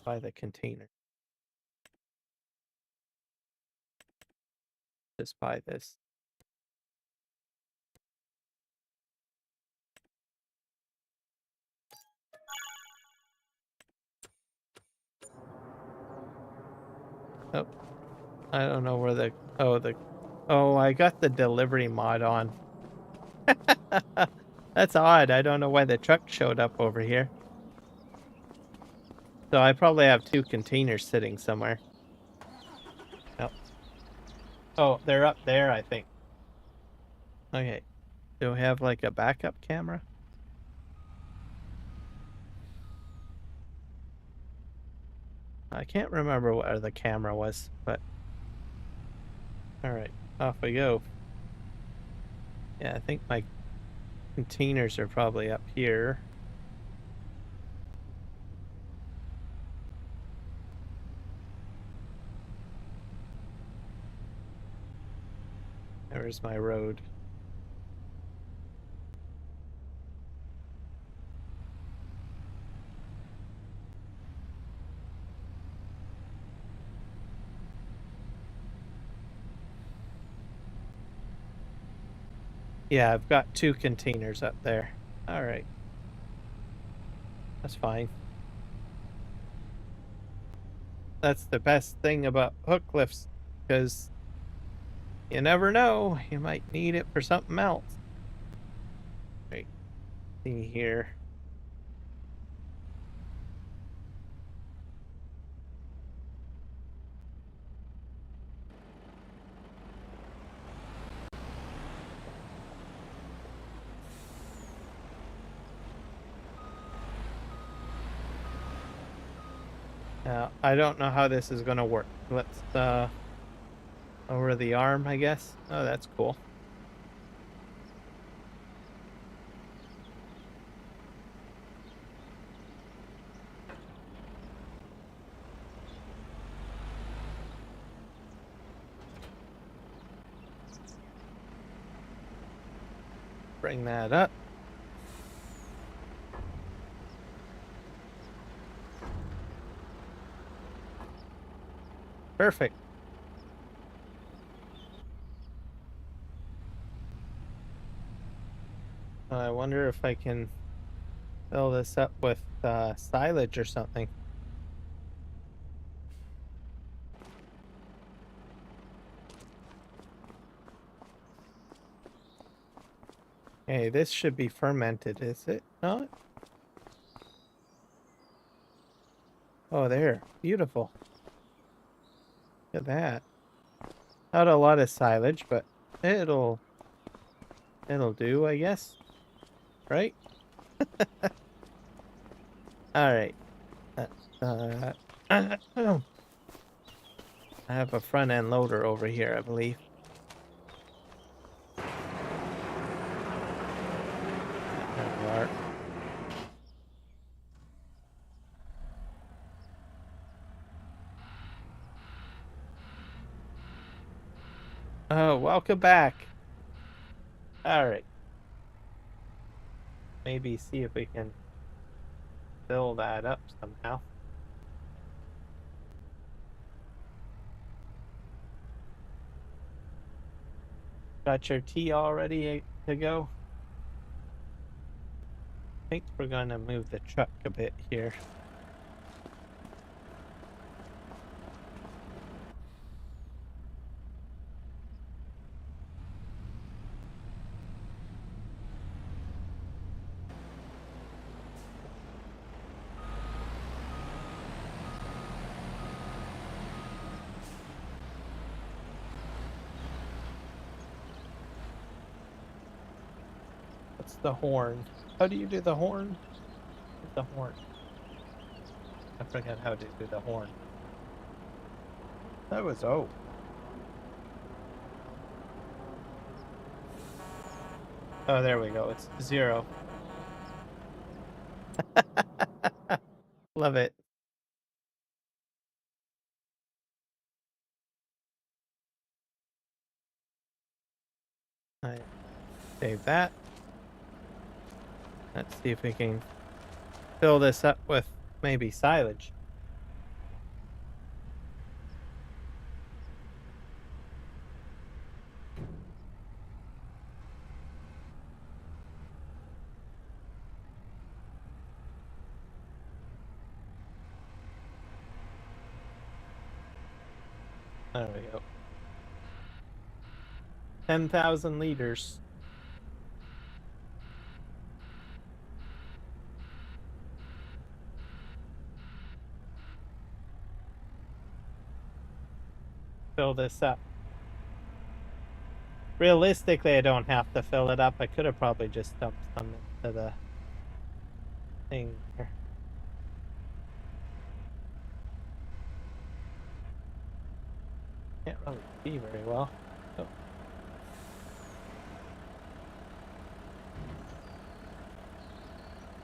buy the container. Just buy this. Oh, I don't know where oh, I got the delivery mod on. That's odd. I don't know why the truck showed up over here. So I probably have two containers sitting somewhere. Nope. Oh, they're up there, I think. Okay. Do we have like a backup camera? I can't remember where the camera was, but alright, off we go. Yeah, I think my containers are probably up here. There's my road. Yeah, I've got two containers up there. Alright. That's fine. That's the best thing about hook lifts, because you never know. You might need it for something else. Right. See here. Now, I don't know how this is going to work. Let's, over the arm, I guess. Oh, that's cool. Bring that up. Perfect. I wonder if I can fill this up with silage or something. Hey, this should be fermented, is it not? Oh, there. Beautiful. Look at that. Not a lot of silage, but it'll it'll do, I guess. Right? All right. Uh, uh, I have a front end loader over here, I believe. There we are. Oh, welcome back. All right. Maybe see if we can fill that up somehow. Got your tea all ready to go? I think we're gonna move the truck a bit here. What's the horn? How do you do the horn? What's the horn? I forget how to do the horn. That was oh. Oh, there we go. It's 0. Love it. I save that. Let's see if we can fill this up with maybe silage. There we go. 10,000 liters. Fill this up. Realistically, I don't have to fill it up. I could have probably just dumped some into the thing here. Can't really see very well. Oh.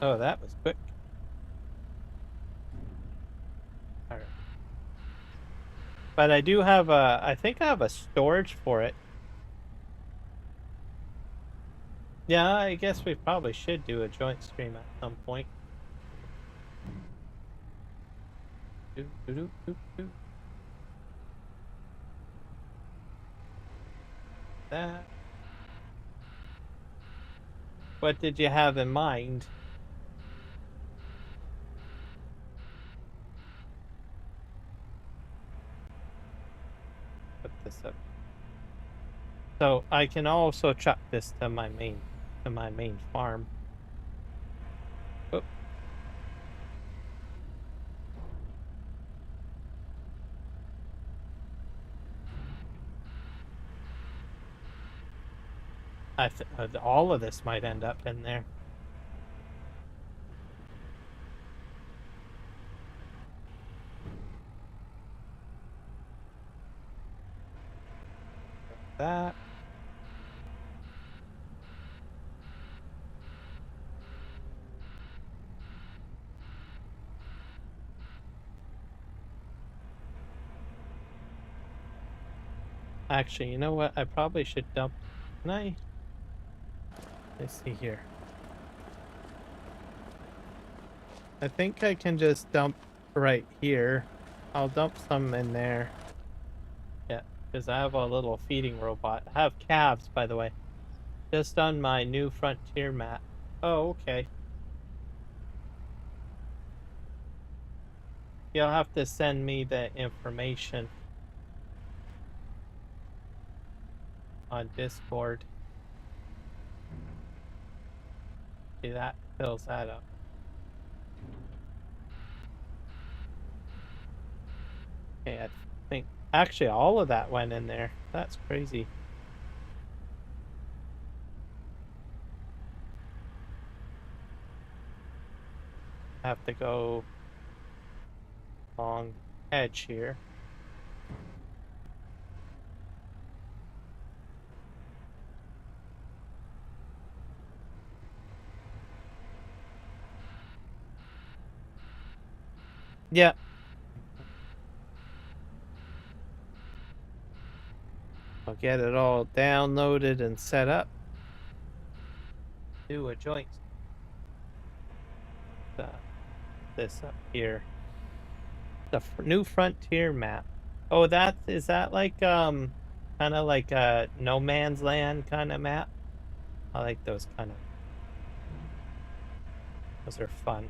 Oh, that was quick. All right. But I do have I think I have a storage for it. Yeah, I guess we probably should do a joint stream at some point. That. What did you have in mind? Put this up. So I can also chuck this to my main farm. Oh. All of this might end up in there. That. Actually, you know what? I probably should dump. Can I? Let's see here. I think I can just dump right here. I'll dump some in there. Yeah, because I have a little feeding robot. I have calves, by the way. Just on my new frontier map. Oh, okay. You'll have to send me the information on Discord. See, that fills that up. Okay, I think actually all of that went in there. That's crazy. I have to go along edge here. Yeah. I'll get it all downloaded and set up. Do a joint. This up here. The new frontier map. Oh, is that like kind of like a no man's land kind of map? I like those kind of. Those are fun.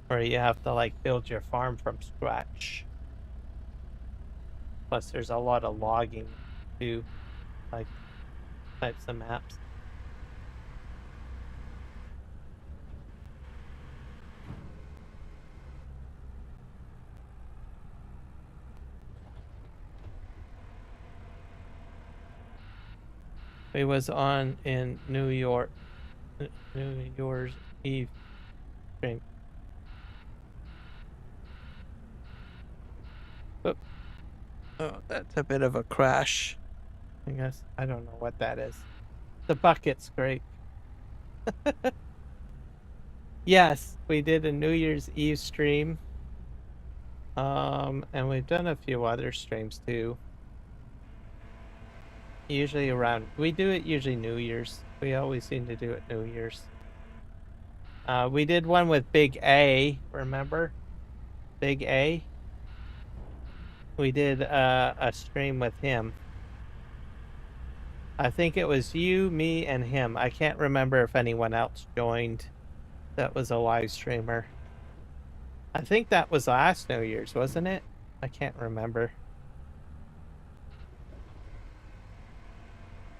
Where you have to like build your farm from scratch. Plus, there's a lot of logging too, like types of maps. It was on in New Year's Eve stream. Oh, that's a bit of a crash. I guess I don't know what that is. The bucket scrape. Yes, we did a New Year's Eve stream. And we've done a few other streams too. Usually we do it usually New Year's. We always seem to do it New Year's. We did one with Big A, remember? Big A. We did a stream with him. I think it was you, me, and him. I can't remember if anyone else joined that was a live streamer. I think that was last New Year's, wasn't it? I can't remember.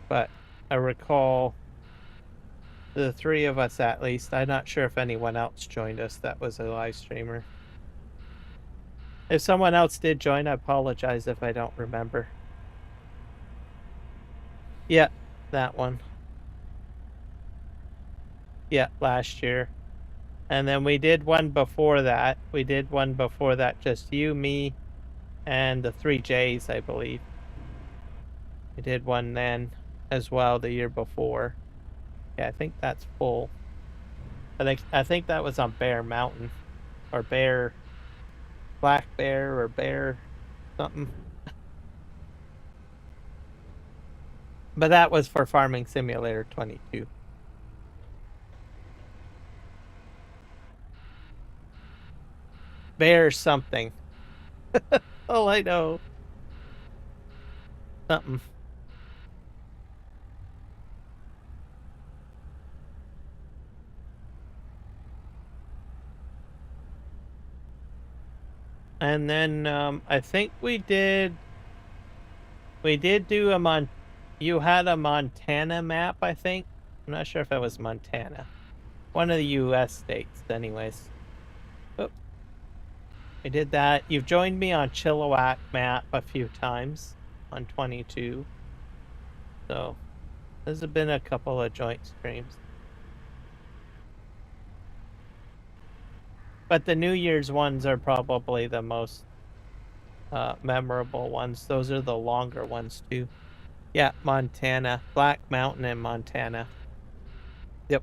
But I recall the three of us at least. I'm not sure if anyone else joined us that was a live streamer. If someone else did join, I apologize if I don't remember. Yeah, that one. Yeah, last year. And then we did one before that. Just you, me, and the 3Js, I believe. We did one then as well the year before. Yeah, I think that's full. I think that was on Bear Mountain. Or Black Bear or Bear something. But that was for Farming Simulator 22. Bear something. Oh, I know. Something. And then I think we did do you had a Montana map, I think. I'm not sure if it was Montana. One of the US states, anyways. Oh. I did that. You've joined me on Chilliwack map a few times on 22. So there's been a couple of joint streams. But the New Year's ones are probably the most memorable ones. Those are the longer ones too. Yeah, Montana. Black Mountain in Montana. Yep.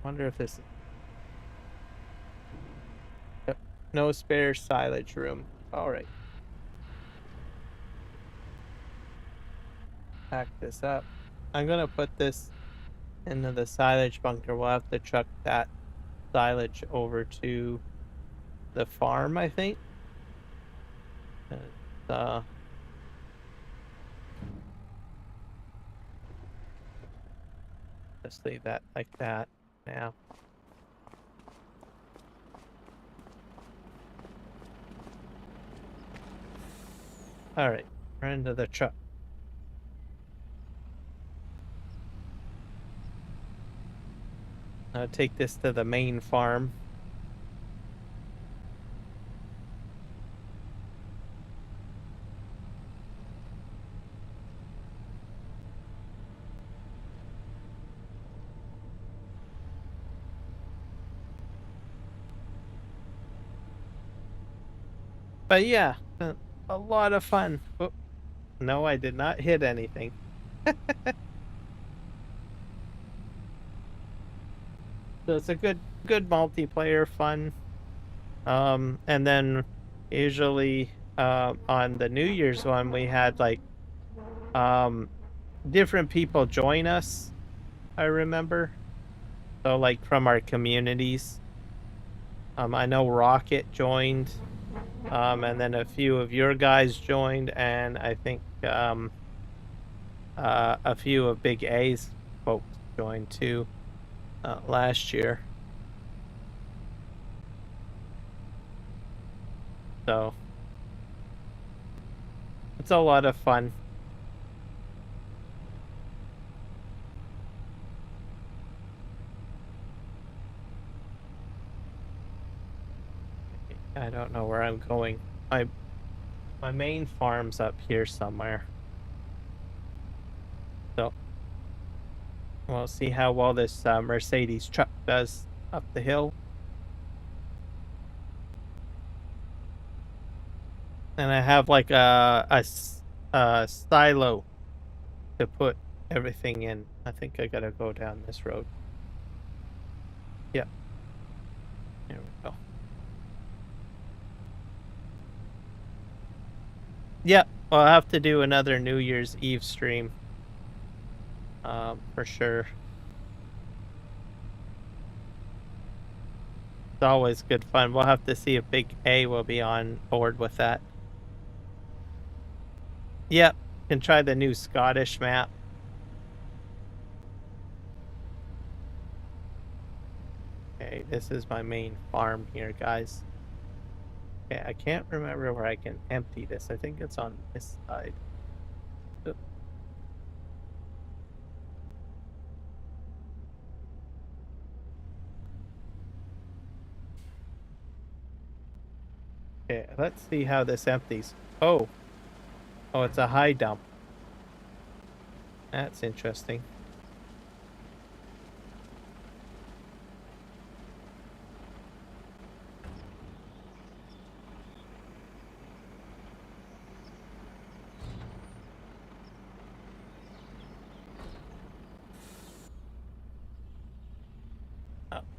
Wonder if this. Yep. No spare silage room. All right. Pack this up. I'm gonna put this into the silage bunker. We'll have to truck that silage over to the farm, I think. Just leave that like that now. All right, we're into the truck. I'll take this to the main farm. But yeah, a lot of fun. Oh, no, I did not hit anything. So it's a good multiplayer fun. And then usually on the New Year's one we had like um different people join us, I remember. So like from our communities. I know Rocket joined, and then a few of your guys joined, and I think a few of Big A's folks joined too last year. So it's a lot of fun. I don't know where I'm going. My main farm's up here somewhere. So we'll see how well this Mercedes truck does up the hill. And I have like a silo to put everything in. I think I gotta go down this road. Yep. Here we go. Yep. Well, I'll have to do another New Year's Eve stream. For sure. It's always good fun. We'll have to see if Big A will be on board with that. Yep. Can try the new Scottish map. Okay, this is my main farm here, guys. Okay, I can't remember where I can empty this. I think it's on this side. Oop. Okay, let's see how this empties. Oh, it's a high dump. That's interesting.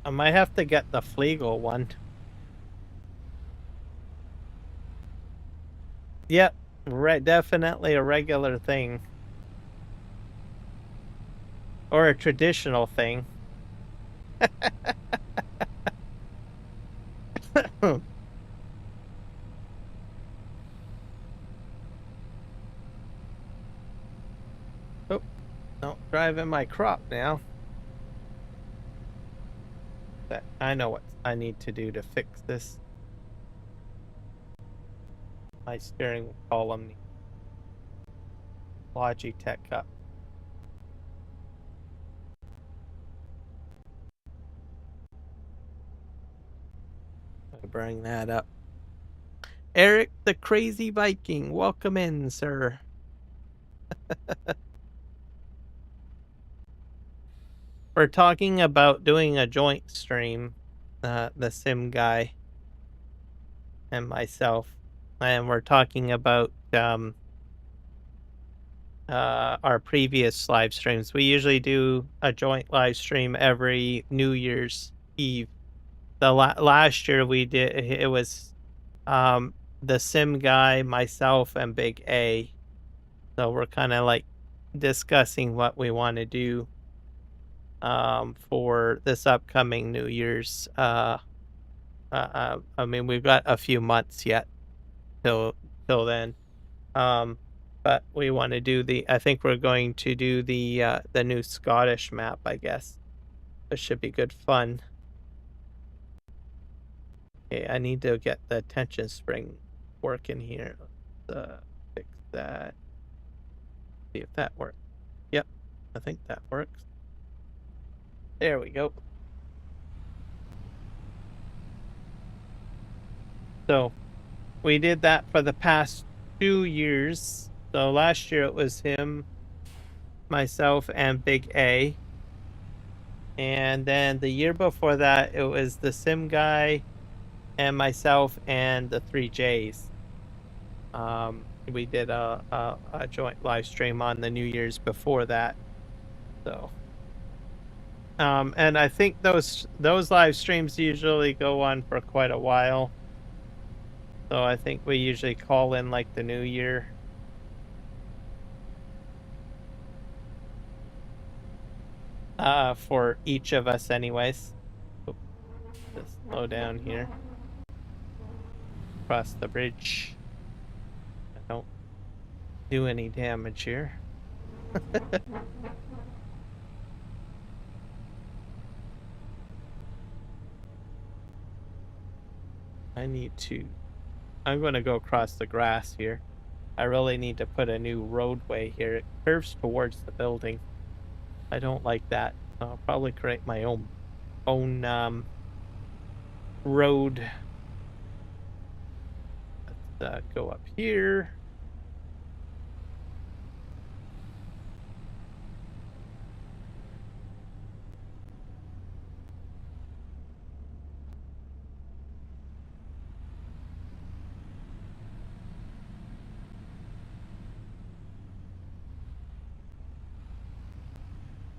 I might have to get the Flegel one. Yep, definitely a regular thing. Or a traditional thing. Oh, don't drive in my crop now. I know what I need to do to fix this. My steering column needs Logitech up. I'll bring that up. Eric the Crazy Viking, welcome in, sir. We're talking about doing a joint stream, the Sim guy and myself, and we're talking about our previous live streams. We usually do a joint live stream every New Year's Eve. The last year we did it was the Sim guy, myself, and Big A. So we're kind of like discussing what we want to do for this upcoming New Year's. I mean, we've got a few months yet till then. But we want to do I think we're going to do the new Scottish map, I guess. It should be good fun. Okay, I need to get the tension spring working here. Let's fix that. See if that works. Yep, I think that works. There we go. So we did that for the past 2 years. So last year it was him, myself, and Big A. And then the year before that, it was the Sim guy and myself and the 3Js. We did a joint live stream on the New Year's before that. So and I think those live streams usually go on for quite a while. So I think we usually call in like the New Year. For each of us anyways. Oops, just slow down here. Cross the bridge. I don't do any damage here. I'm going to go across the grass here. I really need to put a new roadway here. It curves towards the building. I don't like that. I'll probably create my own road. Let's go up here.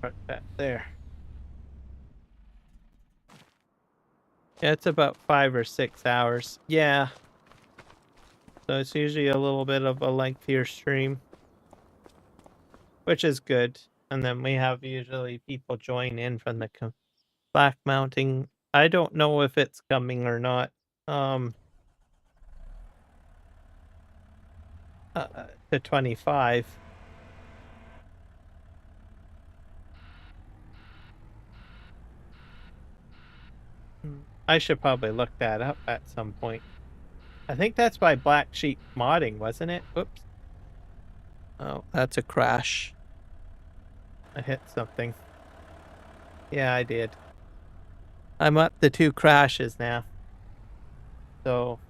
Put that there. Yeah, it's about 5 or 6 hours. Yeah. So it's usually a little bit of a lengthier stream, which is good. And then we have usually people join in from the black mounting. I don't know if it's coming or not. To 25. I should probably look that up at some point. I think that's by Black Sheep Modding, wasn't it? Oops. Oh, that's a crash. I hit something. Yeah, I did. I'm up to 2 crashes now. So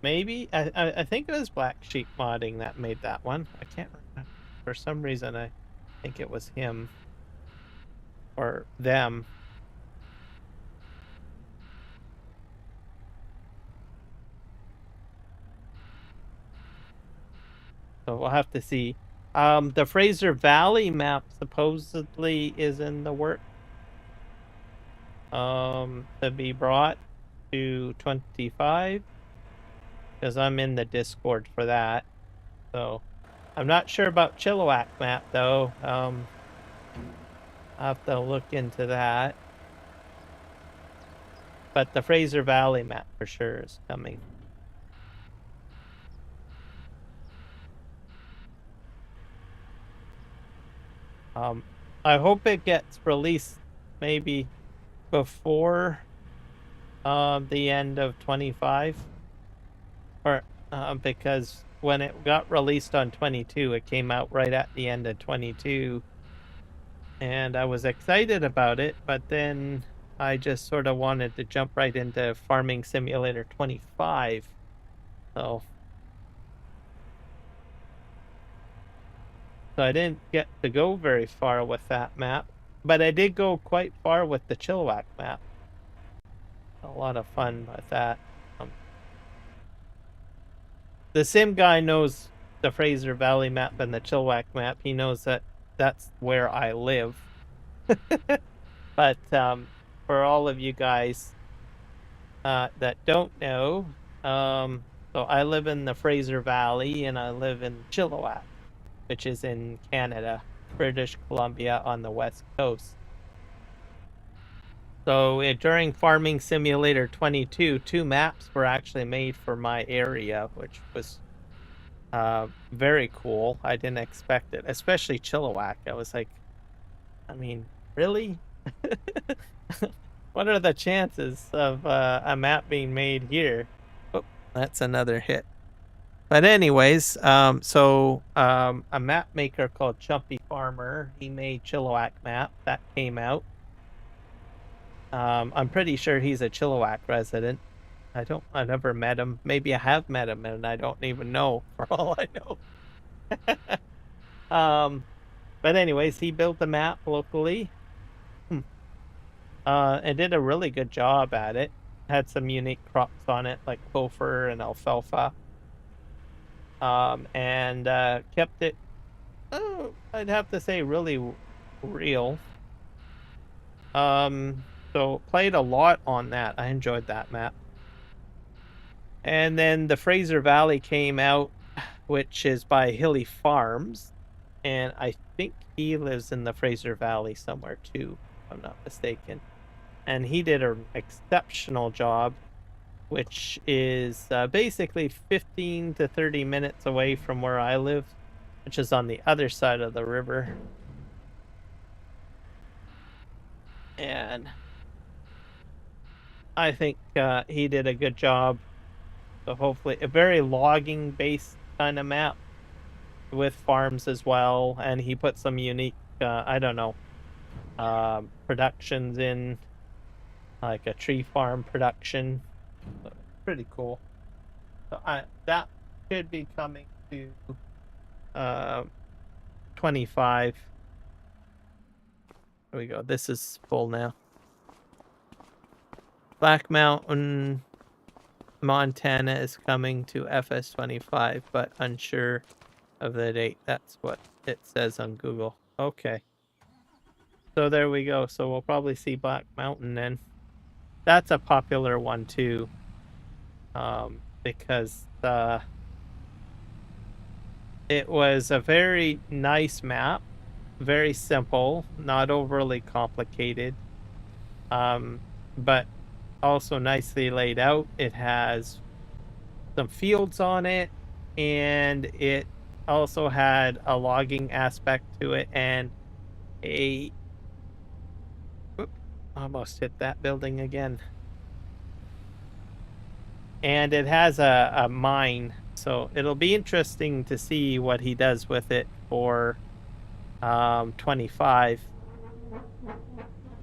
maybe I think it was Black Sheep Modding that made that one. I can't remember. For some reason I think it was him or them. So we'll have to see. The Fraser Valley map supposedly is in the work. To be brought to 25. Because I'm in the Discord for that. So I'm not sure about Chilliwack map though. I'll have to look into that. But the Fraser Valley map for sure is coming. I hope it gets released maybe before the end of 25. Or because when it got released on 22, it came out right at the end of 22. And I was excited about it, but then I just sort of wanted to jump right into Farming Simulator 25. So I didn't get to go very far with that map, but I did go quite far with the Chilliwack map. A lot of fun with that. The Sim guy knows the Fraser Valley map and the Chilliwack map. He knows that that's where I live. But for all of you guys that don't know, so I live in the Fraser Valley and I live in Chilliwack, which is in Canada, British Columbia on the west coast. So during Farming Simulator 22, 2 maps were actually made for my area, which was very cool. I didn't expect it, especially Chilliwack. I was like, I mean, really? What are the chances of a map being made here? Oh, that's another hit. But anyways, a map maker called Chumpy Farmer, he made Chilliwack map that came out. I'm pretty sure he's a Chilliwack resident. I never met him. Maybe I have met him and I don't even know, for all I know. But anyways, he built the map locally. And did a really good job at it. Had some unique crops on it, like clover and alfalfa. And kept it, I'd have to say, really real. So played a lot on that. I enjoyed that map. And then the Fraser Valley came out, which is by Hilly Farms, and I think he lives in the Fraser Valley somewhere too, if I'm not mistaken. And he did an exceptional job, which is basically 15 to 30 minutes away from where I live, which is on the other side of the river. And I think he did a good job. So hopefully a very logging based kind of map with farms as well. And he put some unique, I don't know, productions in, like a tree farm production. So pretty cool. So that should be coming to 25. There we go. This is full now. Black Mountain, Montana is coming to FS25, but unsure of the date. That's what it says on Google. Okay. So there we go. So we'll probably see Black Mountain then. That's a popular one too. Because it was a very nice map, very simple, not overly complicated, but also nicely laid out. It has some fields on it, and it also had a logging aspect to it, and a almost hit that building again. And it has a mine, so it'll be interesting to see what he does with it for 25.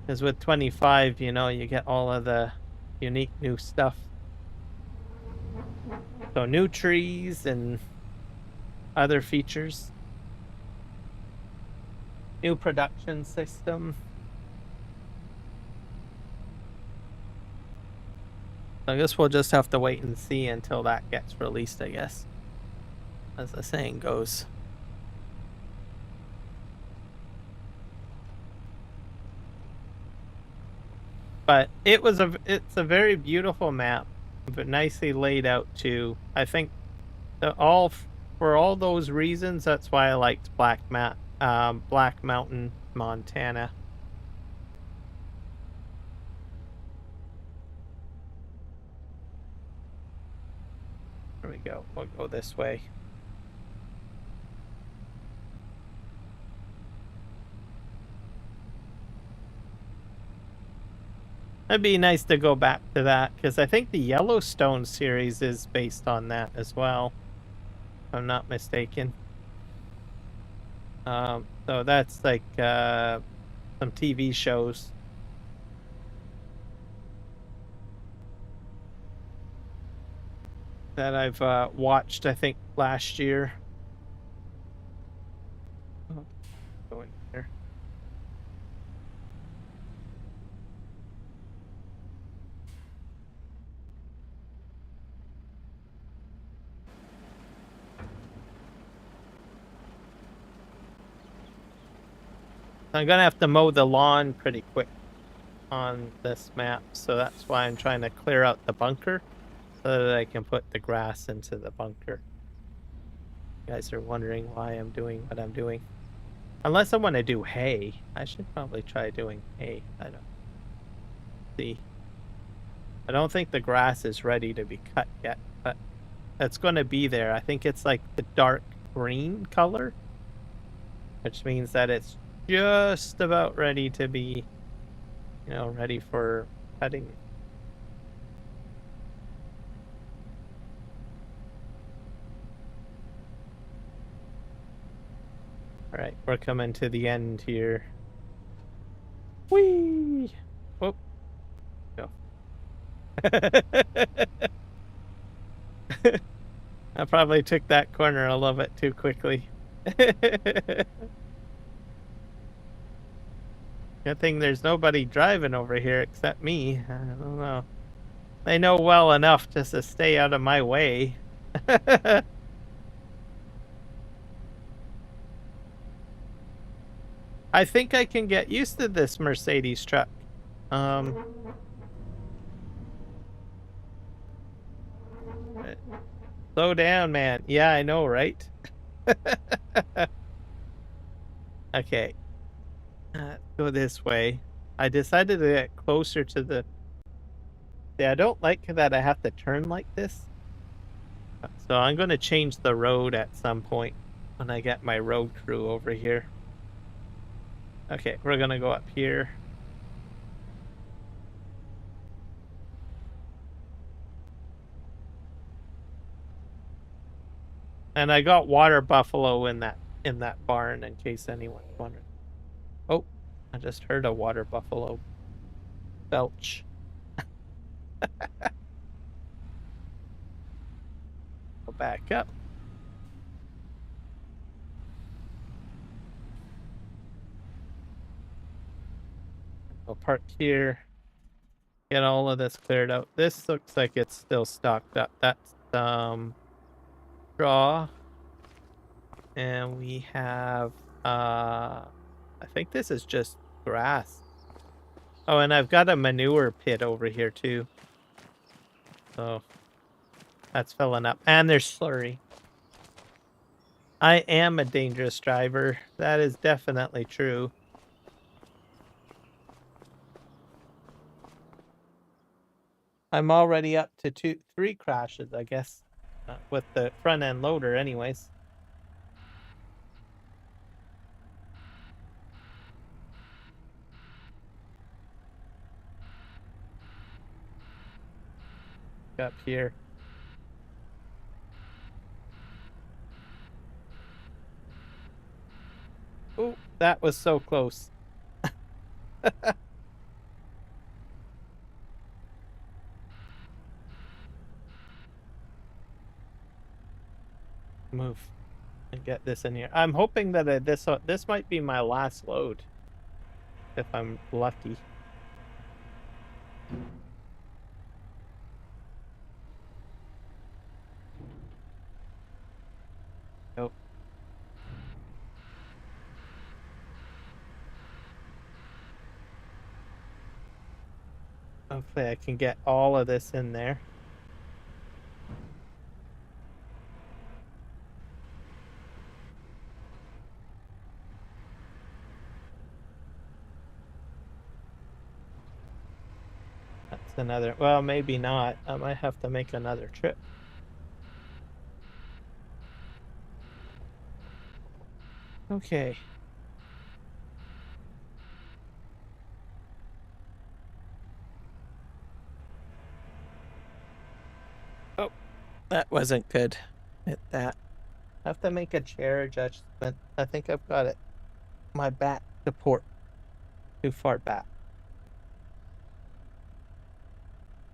Because with 25, you know, you get all of the unique new stuff. So new trees and other features. New production system. I guess we'll just have to wait and see until that gets released, I guess. As the saying goes. But it's a very beautiful map, but nicely laid out too. I think for all those reasons, that's why I liked Black Mountain, Montana. There we go. We'll go this way. It'd be nice to go back to that, because I think the Yellowstone series is based on that as well, if I'm not mistaken. So that's like some TV shows. That I've watched, I think, last year. Oh, go in here. I'm gonna have to mow the lawn pretty quick on this map, so that's why I'm trying to clear out the bunker so that I can put the grass into the bunker. You guys are wondering why I'm doing what I'm doing. Unless I want to do hay. I should probably try doing hay. I don't see. I don't think the grass is ready to be cut yet, but it's going to be there. I think it's like the dark green color, which means that it's just about ready to be, you know, ready for cutting. Alright, we're coming to the end here. Whee! Whoop. Go. I probably took that corner a little bit too quickly. Good thing there's nobody driving over here except me. I don't know. They know well enough just to stay out of my way. I think I can get used to this Mercedes truck. Slow down, man. Yeah, I know, right? Okay. Go this way. I decided to get closer to the... See, I don't like that I have to turn like this. So I'm going to change the road at some point when I get my road crew over here. Okay, we're going to go up here. And I got water buffalo in that barn in case anyone's wondering. Oh, I just heard a water buffalo belch. Go back up. I'll park here. Get all of this cleared out. This looks like it's still stocked up. That's straw. And we have I think this is just grass. Oh, and I've got a manure pit over here too. So that's filling up. And there's slurry. I am a dangerous driver. That is definitely true. I'm already up to 3 crashes, I guess, with the front end loader anyways. Up here. Oh, that was so close. Move and get this in here. I'm hoping that this might be my last load, if I'm lucky. Nope. Hopefully I can get all of this in there. That's another, well, maybe not. I might have to make another trip. Okay. Oh, that wasn't good. Hit that. I have to make a chair adjustment. I think I've got it. My back support too far back.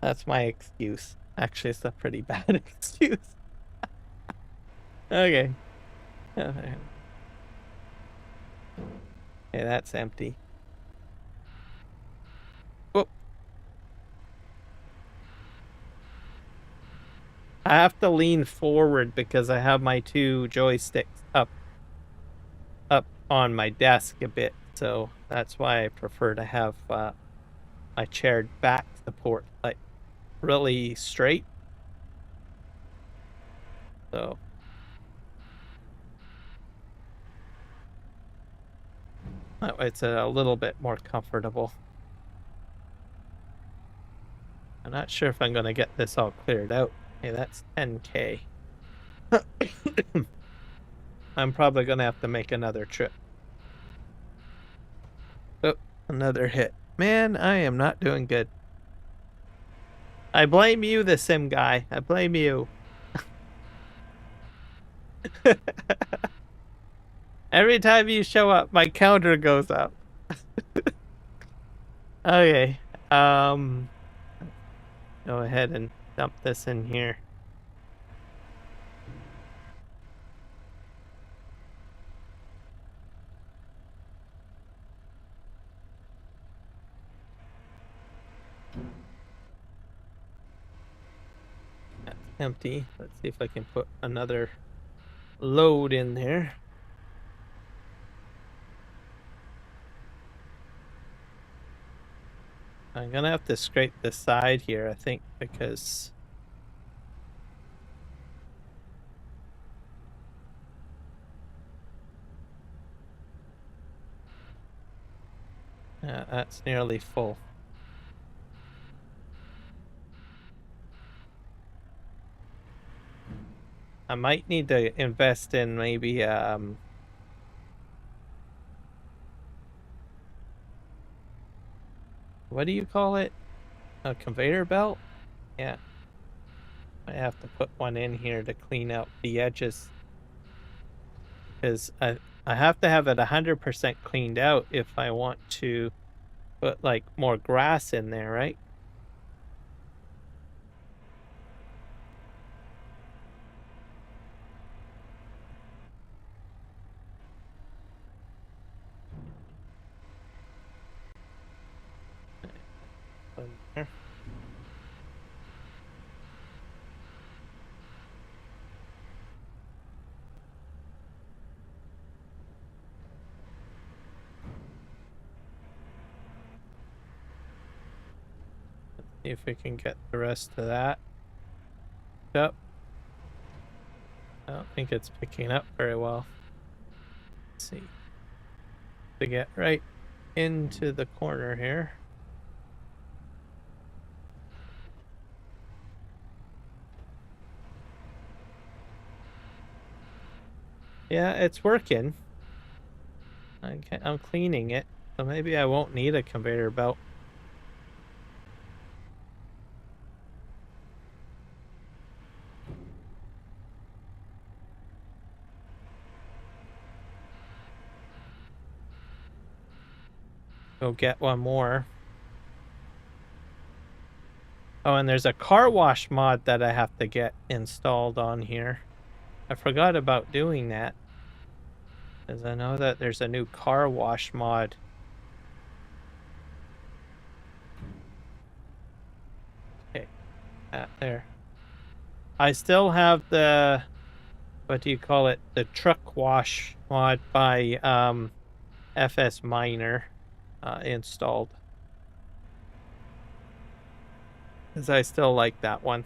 That's my excuse. Actually, it's a pretty bad excuse. Okay. Okay, that's empty. Oh. I have to lean forward because I have my 2 joysticks up on my desk a bit, so that's why I prefer to have my chair back support like really straight. So that way it's a little bit more comfortable. I'm not sure if I'm going to get this all cleared out. Okay, that's 10K. I'm probably going to have to make another trip. Oh, another hit. Man, I am not doing good. I blame you, the sim guy. I blame you. Every time you show up, my counter goes up. Okay. Go ahead and dump this in here. That's empty. Let's see if I can put another load in there. I'm gonna have to scrape the side here, I think, because that's nearly full. I might need to invest in maybe what do you call it? A conveyor belt? Yeah. I have to put one in here to clean out the edges. Because I have to have it 100% cleaned out if I want to put like more grass in there, right? There. See if we can get the rest of that up. I don't think it's picking up very well. Let's see. To get right into the corner here. Yeah, it's working. I'm cleaning it, so maybe I won't need a conveyor belt. Go get one more. Oh, and there's a car wash mod that I have to get installed on here. I forgot about doing that, because I know that there's a new car wash mod. Okay, there. I still have the, what do you call it? The truck wash mod by FS Miner installed. Because I still like that one.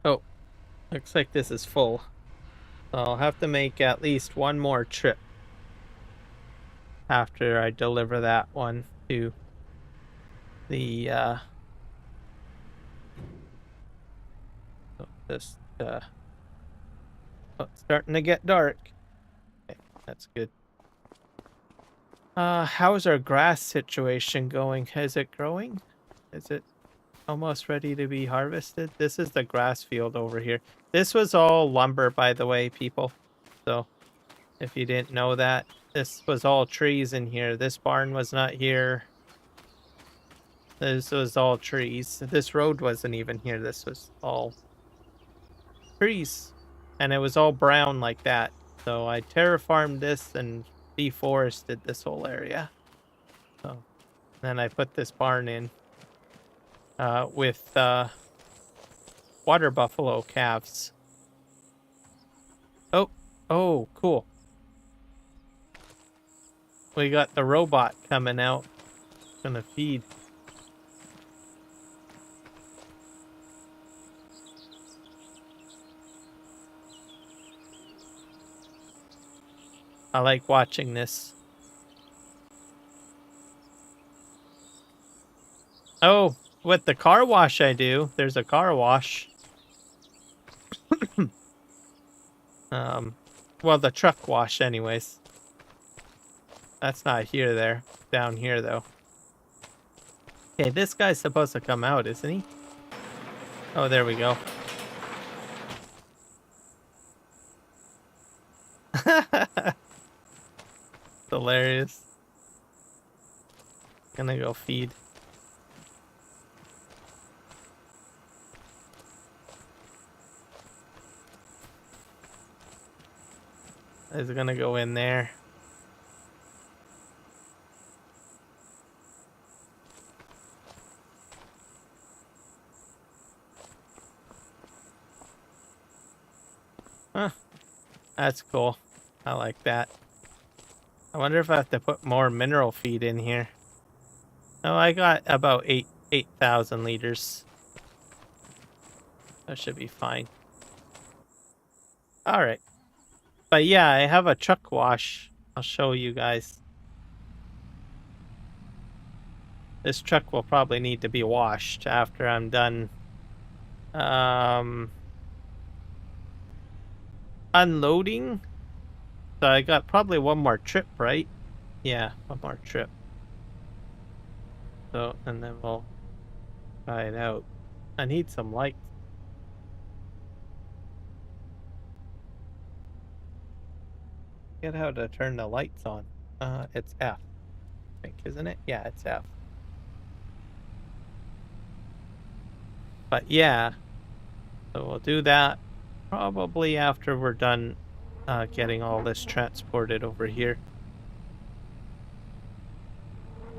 Oh, looks like this is full. So I'll have to make at least one more trip after I deliver that one to the oh, it's starting to get dark. Okay, that's good. How's our grass situation going? Is it growing? Is it almost ready to be harvested? This is the grass field over here. This was all lumber, by the way, people. So if you didn't know that, this was all trees in here. This barn was not here. This was all trees. This road wasn't even here. This was all trees. And it was all brown like that. So I terraformed this and deforested this whole area. So then I put this barn in with water buffalo calves. Oh, cool. We got the robot coming out. Gonna feed. I like watching this. Oh, with the car wash I do. There's a car wash. Well, the truck wash anyways. That's not here there. Down here though. Okay, this guy's supposed to come out, isn't he? Oh, there we go. Hilarious. Gonna go feed. Is gonna go in there. Huh. That's cool. I like that. I wonder if I have to put more mineral feed in here. Oh, I got about 8,000 liters. That should be fine. All right. But yeah, I have a truck wash. I'll show you guys. This truck will probably need to be washed after I'm done unloading. So I got probably one more trip, right? Yeah, one more trip. So, and then we'll try it out. I need some lights. Get how to turn the lights on. It's F, I think, isn't it? Yeah, it's F. But yeah, so we'll do that probably after we're done getting all this transported over here.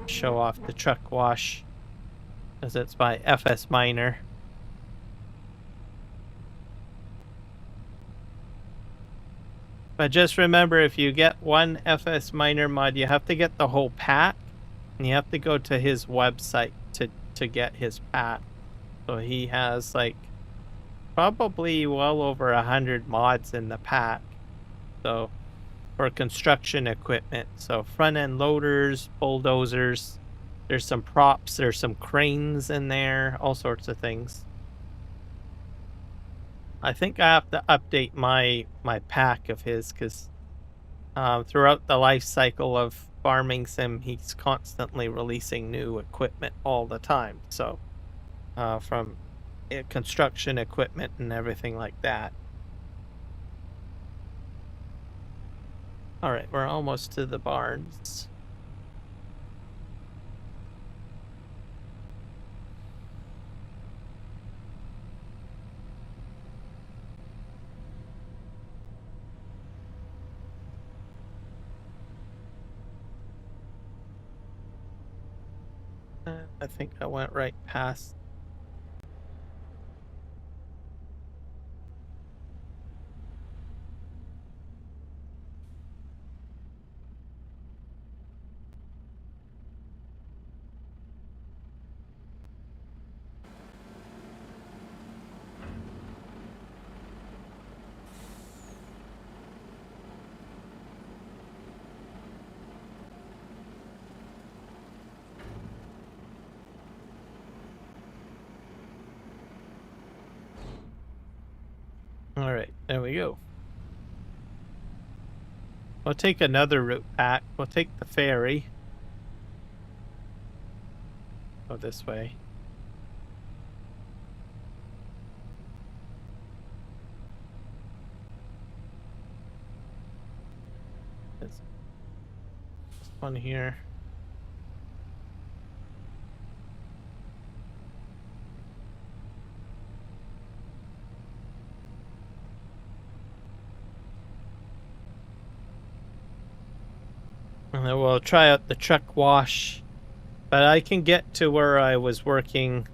Show off the truck wash, as it's by FS Miner. But just remember, if you get one FS Miner mod, you have to get the whole pack, and you have to go to his website to get his pack. So he has like probably well over 100 mods in the pack. So for construction equipment, so front end loaders, bulldozers. There's some props. There's some cranes in there. All sorts of things. I think I have to update my pack of his because throughout the life cycle of farming sim, he's constantly releasing new equipment all the time. So from construction equipment and everything like that. All right, we're almost to the barns. I think I went right past. All right, there we go. We'll take another route back. We'll take the ferry. Go this way. This one here. And then we'll try out the truck wash. But I can get to where I was working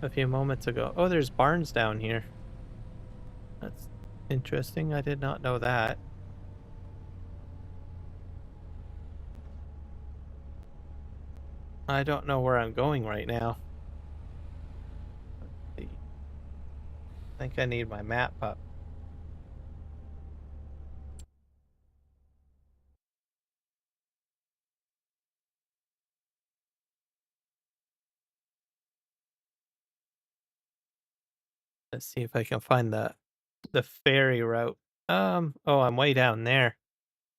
a few moments ago. Oh, there's barns down here. That's interesting. I did not know that. I don't know where I'm going right now. Let's see. I think I need my map up. Let's see if I can find the ferry route. Oh, I'm way down there.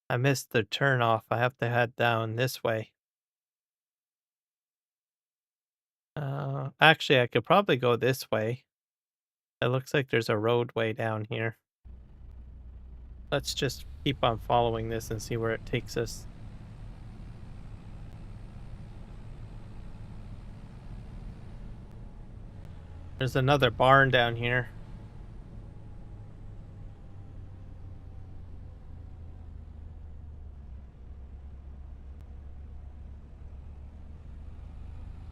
I missed the turn off. I have to head down this way. Actually, I could probably go this way. It looks like there's a roadway down here. let's just keep on following this and see where it takes us. There's another barn down here.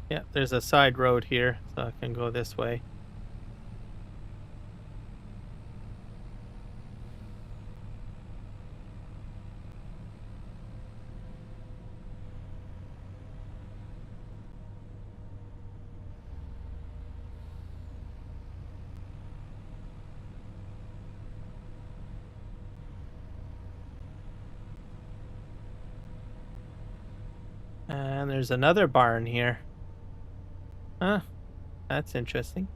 Yeah, there's a side road here, so I can go this way. And there's another barn here. Huh, that's interesting.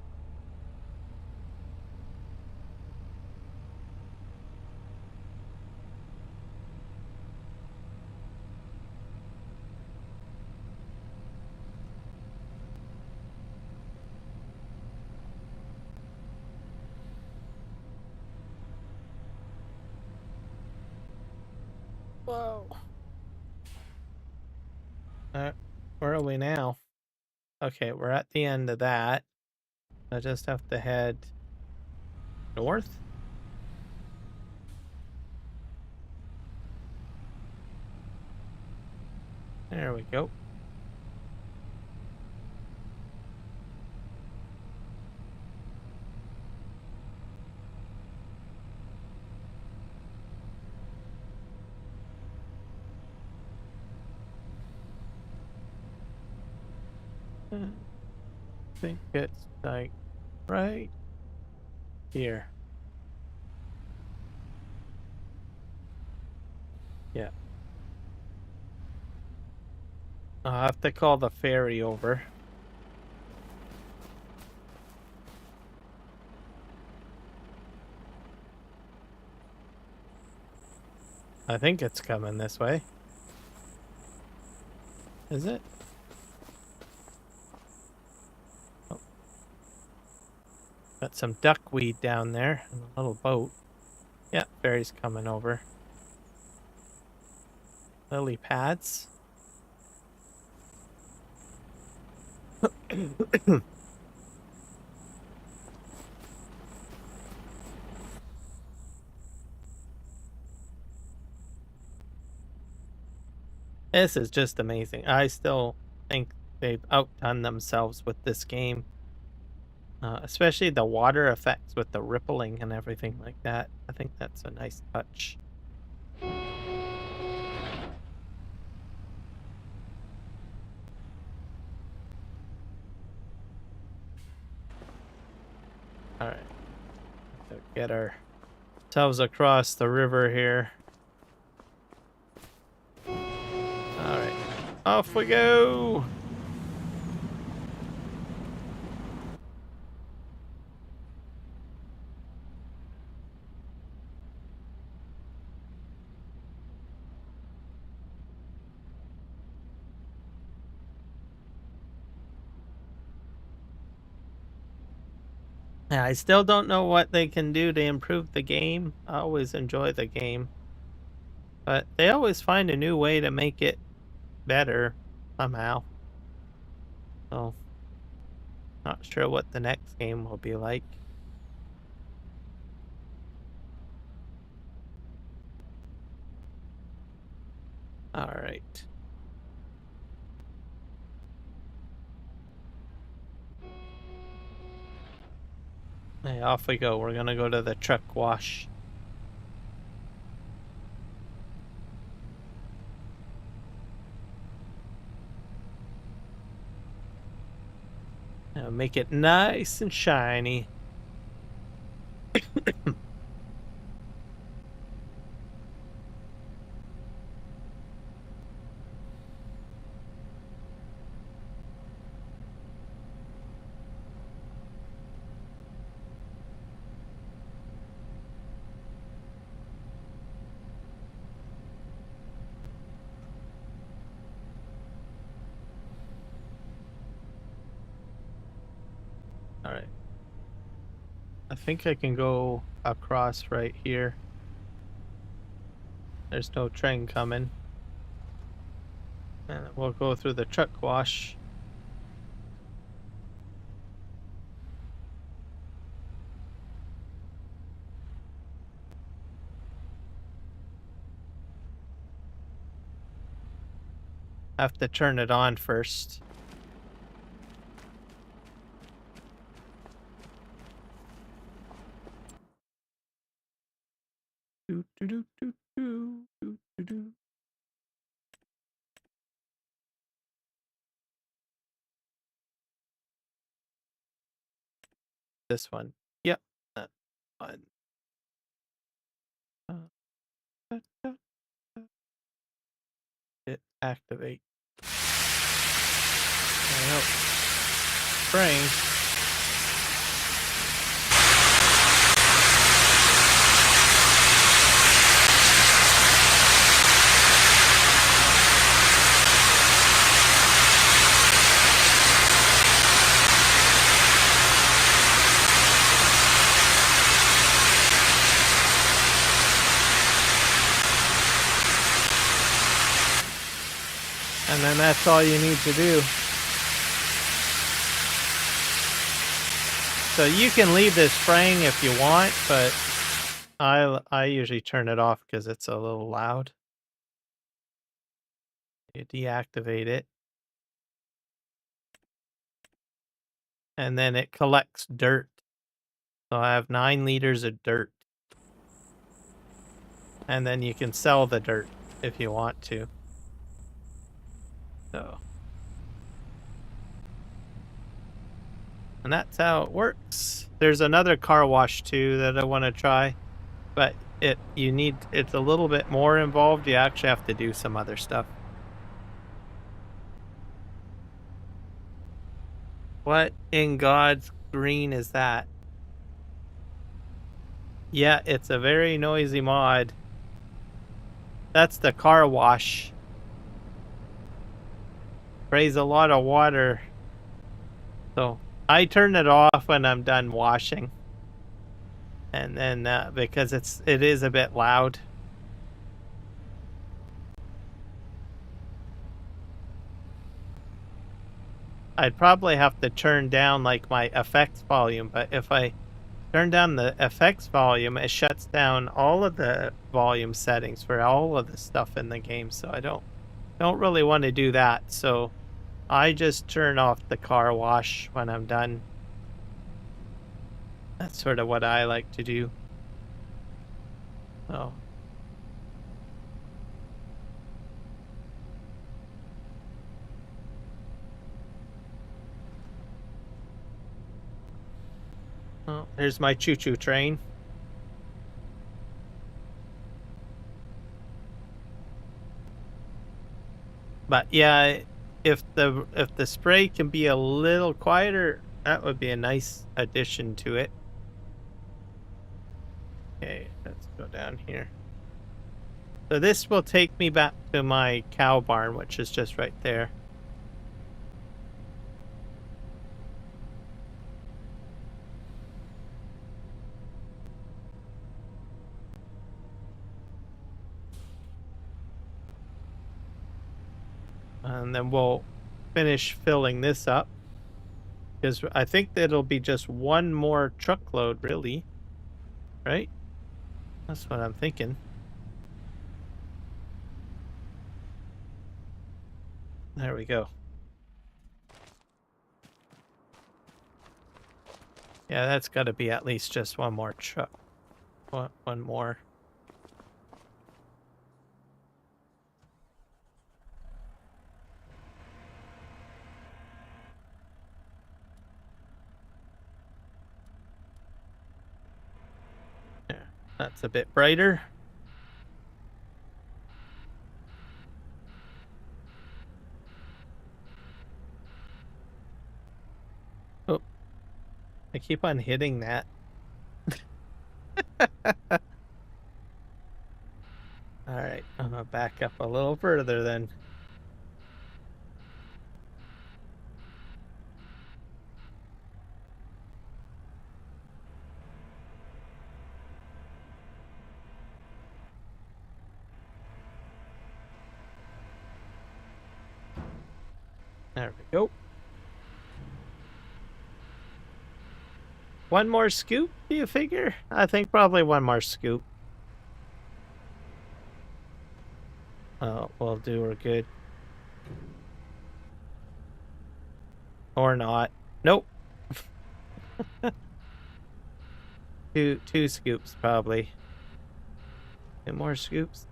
Whoa. Where are we now? Okay, we're at the end of that. I just have to head north. There we go. I think it's like right here. Yeah. I'll have to call the ferry over. I think it's coming this way. Is it? Oh. Got some duckweed down there and a little boat. Yeah, ferry's coming over. Lily pads. This is just amazing. I still think they've outdone themselves with this game. Especially the water effects with the rippling and everything like that. I think that's a nice touch. All right, so get ourselves across the river here. All right, off we go. Yeah, I still don't know what they can do to improve the game. I always enjoy the game, but they always find a new way to make it better somehow. So, not sure what the next game will be like. All right. Hey, off we go. We're gonna go to the truck wash. Make it nice and shiny. All right. I think I can go across right here. There's no train coming. And we'll go through the truck wash. Have to turn it on first. Do, do, do, do, do, do, do, do. This one. Yep. That one. Da, da, da. Hit activate. There we go. Spraying. And then that's all you need to do. So you can leave this spraying if you want, but I usually turn it off because it's a little loud. You deactivate it. And then it collects dirt. So I have 9 liters of dirt. And then you can sell the dirt if you want to. So. And that's how it works. There's another car wash too that I want to try, but it's a little bit more involved. You actually have to do some other stuff. What in God's green is that? Yeah, it's a very noisy mod. That's the car wash. Sprays a lot of water. So I turn it off when I'm done washing. And then because it is a bit loud. I'd probably have to turn down like my effects volume, but if I turn down the effects volume, it shuts down all of the volume settings for all of the stuff in the game. So I don't really want to do that. So I just turn off the car wash when I'm done. That's sort of what I like to do. Oh. Oh, there's my choo-choo train. But yeah, if the spray can be a little quieter, that would be a nice addition to it. Okay, let's go down here. So this will take me back to my cow barn, which is just right there. And then we'll finish filling this up. Because I think that it'll be just one more truckload, really. Right? That's what I'm thinking. There we go. Yeah, that's got to be at least just one more truck. One more. There. That's a bit brighter. Oh, I keep on hitting that. All right, I'm gonna back up a little further then. There we go. One more scoop, do you figure? I think probably one more scoop. Oh, we'll do her good. Or not. Nope. Two scoops, probably. 2 more scoops.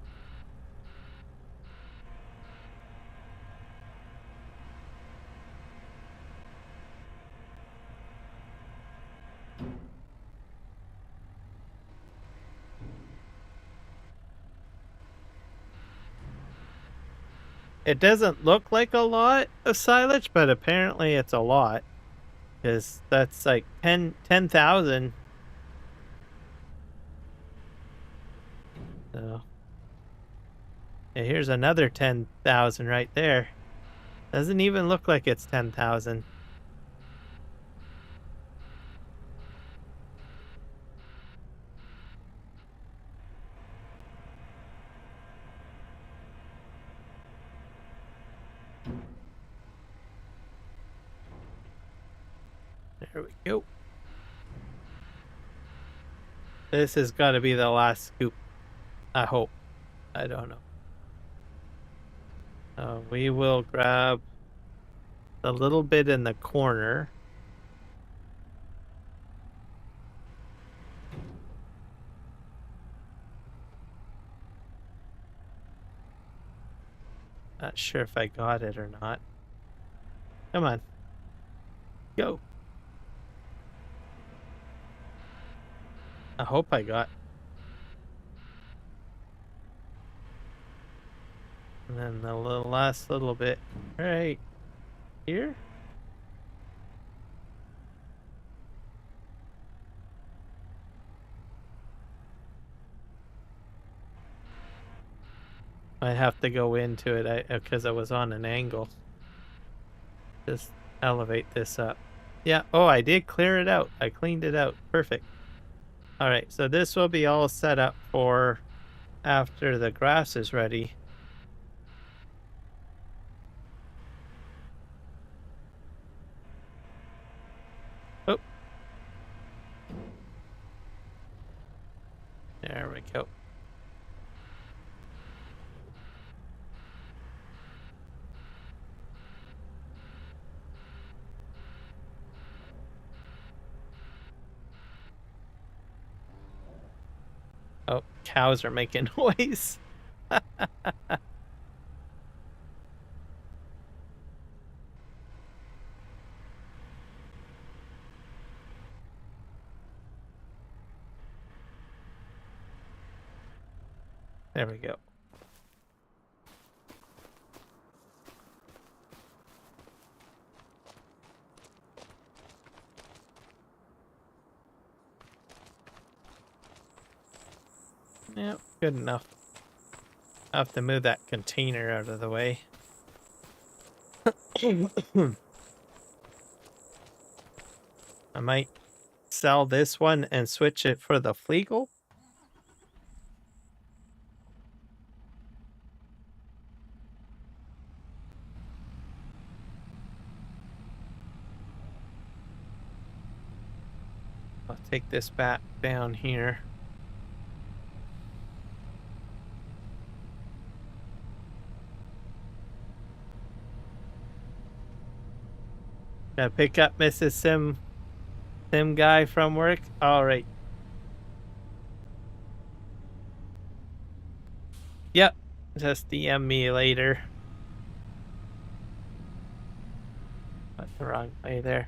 It doesn't look like a lot of silage, but apparently it's a lot. Because that's like 10,000. So, yeah, here's another 10,000 right there. Doesn't even look like it's 10,000. There we go. This has got to be the last scoop. I hope. I don't know. We will grab the little bit in the corner. Not sure if I got it or not. Come on. Go. I hope I got. And then the last little bit right here. I have to go into it because I was on an angle. Just elevate this up. Yeah. Oh, I did clear it out. I cleaned it out. Perfect. All right. So this will be all set up for after the grass is ready. Oh. There we go. Oh, cows are making noise. There we go. Yep, good enough. I have to move that container out of the way. I might sell this one and switch it for the Fleagle. I'll take this back down here. Gotta pick up Mrs. Sim guy from work. All right. Yep. Just DM me later. Went the wrong way there.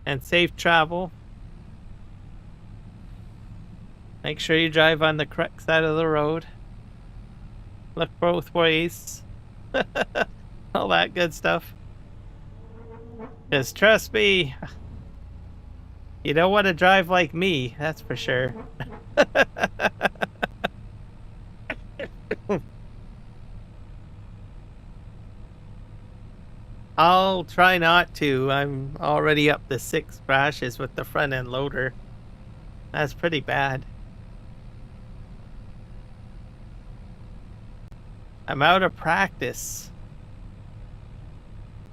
And safe travel. Make sure you drive on the correct side of the road. Look both ways. All that good stuff. Because trust me, you don't want to drive like me, that's for sure. I'll try not to. I'm already up to 6 crashes with the front end loader. That's pretty bad. I'm out of practice.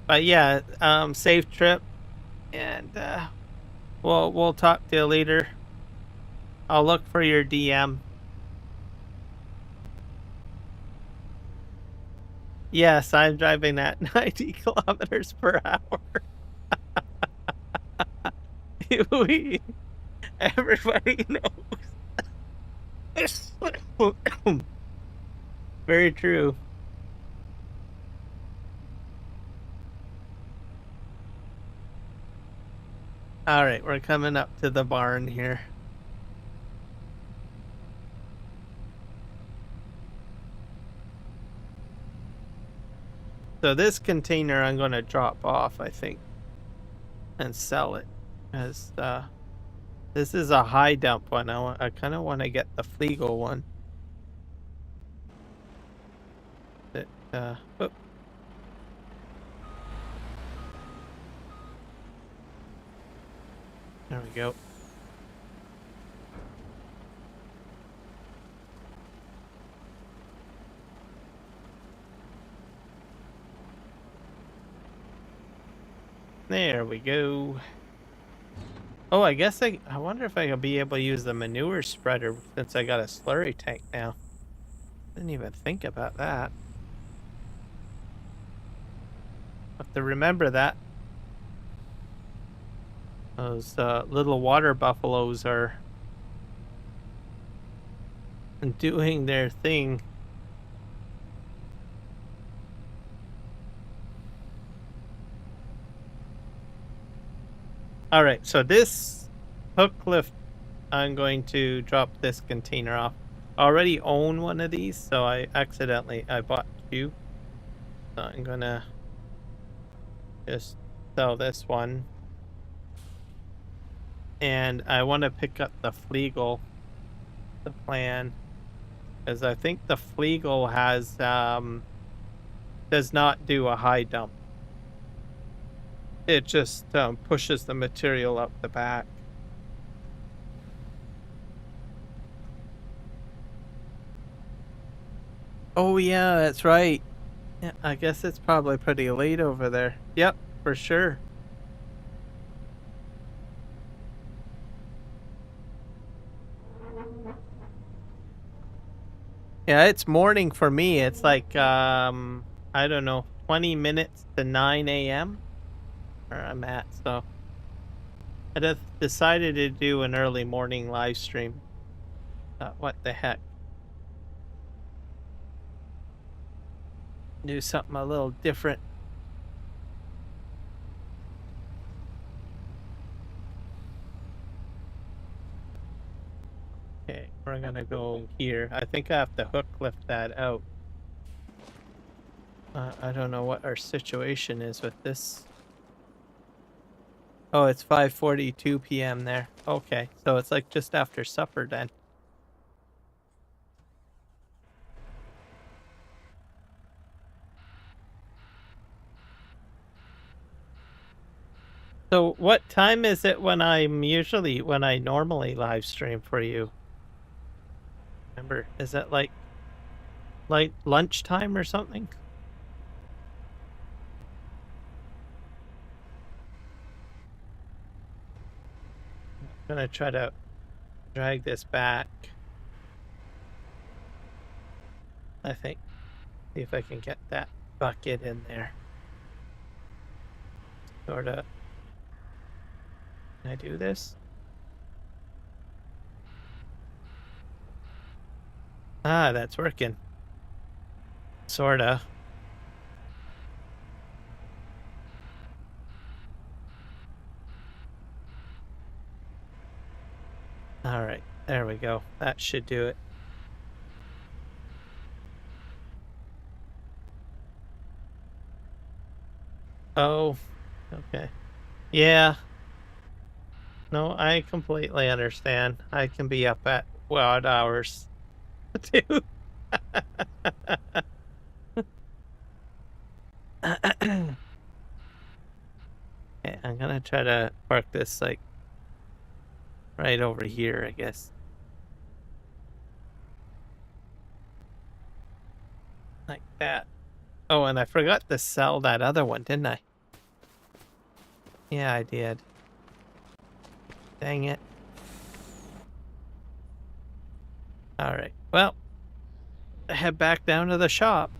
But yeah, safe trip, and we'll talk to you later. I'll look for your DM. Yes, I'm driving at 90 kilometers per hour. we, everybody knows. Very true. All right, we're coming up to the barn here. So this container I'm going to drop off, I think, and sell it, as this is a high dump one. I kind of want to get the Fleagle one. That oh. There we go. There we go. Oh, I guess I wonder if I could be able to use the manure spreader since I got a slurry tank now. Didn't even think about that. Have to remember that. Those little water buffaloes are doing their thing. All right, so this hook lift, I'm going to drop this container off. I already own one of these, so I bought two. So I'm gonna just sell this one. And I want to pick up the Fleagle, the plan, because I think the Fleagle has does not do a high dump. It just pushes the material up the back. Oh yeah, that's right. Yeah, I guess it's probably pretty late over there. Yep, for sure. Yeah, it's morning for me. It's like I don't know, 20 minutes to 9 a.m. where I'm at. So I just decided to do an early morning live stream. What the heck? Do something a little different. Okay, we're gonna go here. I think I have to hook lift that out. I don't know what our situation is with this. Oh, it's 5:42 p.m. there. Okay, so it's like just after supper then. So what time is it when I normally live stream for you? Remember, is it like lunchtime or something? I'm gonna try to drag this back. I think. See if I can get that bucket in there. Sorta. Can I do this? Ah, that's working. Sorta. All right, there we go. That should do it. Oh, okay. Yeah. No, I completely understand. I can be up at odd hours too. Okay, I'm gonna try to park this like right over here, I guess. Like that. Oh, and I forgot to sell that other one, didn't I? Yeah, I did. Dang it. Alright. Well, head back down to the shop.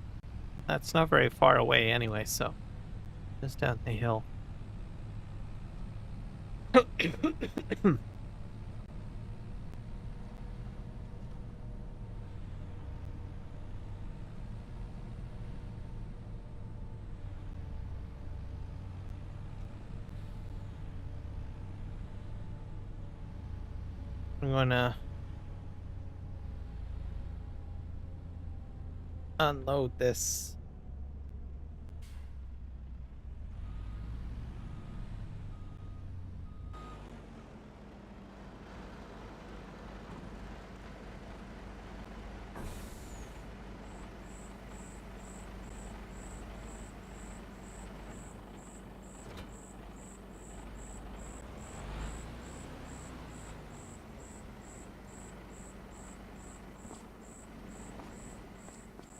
That's not very far away anyway, so just down the hill. I'm gonna unload this.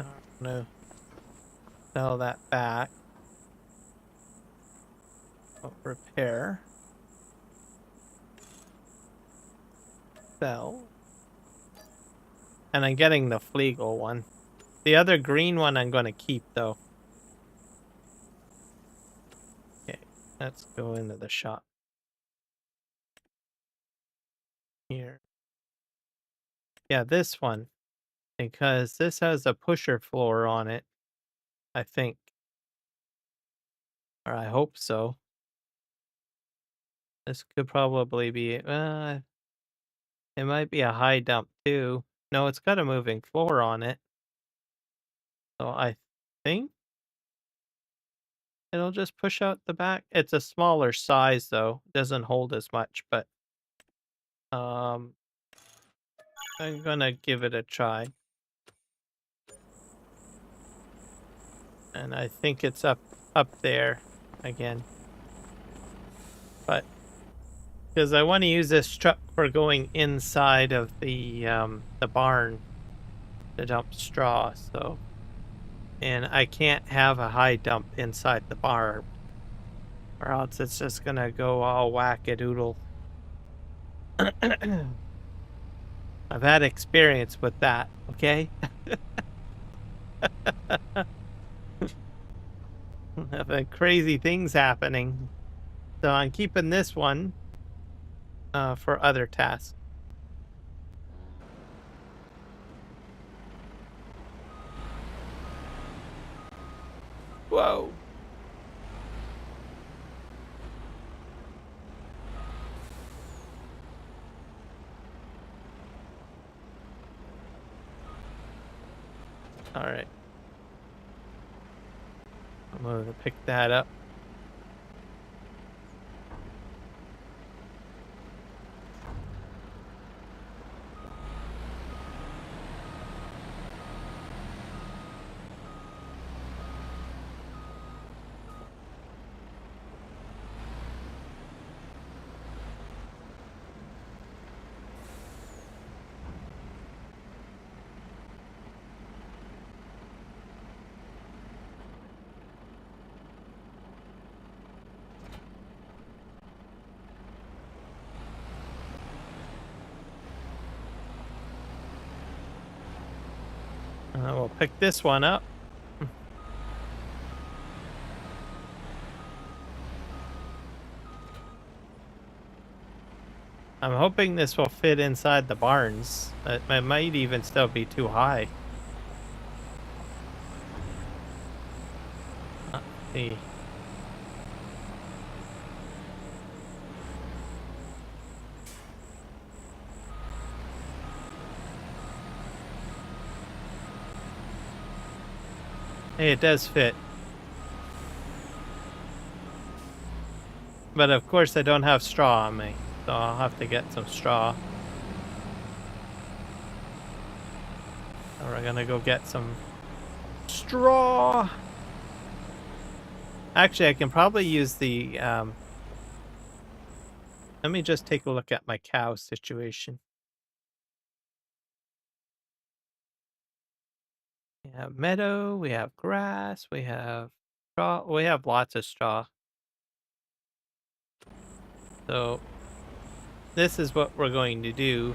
I'm gonna sell that back. Oh, repair. Sell. And I'm getting the Fleagle one. The other green one I'm gonna keep though. Okay, let's go into the shop. Here. Yeah, this one. Because this has a pusher floor on it, I think. Or I hope so. This could probably be, it might be a high dump too. No, it's got a moving floor on it. So I think it'll just push out the back. It's a smaller size though. It doesn't hold as much, but um I'm gonna give it a try. And I think it's up there again. But because I want to use this truck for going inside of the barn to dump straw, so and I can't have a high dump inside the barn, or else it's just gonna go all wackadoodle. I've had experience with that, okay? I've had crazy things happening. So I'm keeping this one for other tasks. Whoa. All right. I'm going to pick that up. We'll pick this one up. I'm hoping this will fit inside the barns. It might even still be too high. Let's see. Hey, it does fit. But of course I don't have straw on me, so I'll have to get some straw. And we're gonna go get some straw. Actually, I can probably use the, let me just take a look at my cow situation. We have meadow, we have grass, we have straw, we have lots of straw. So this is what we're going to do.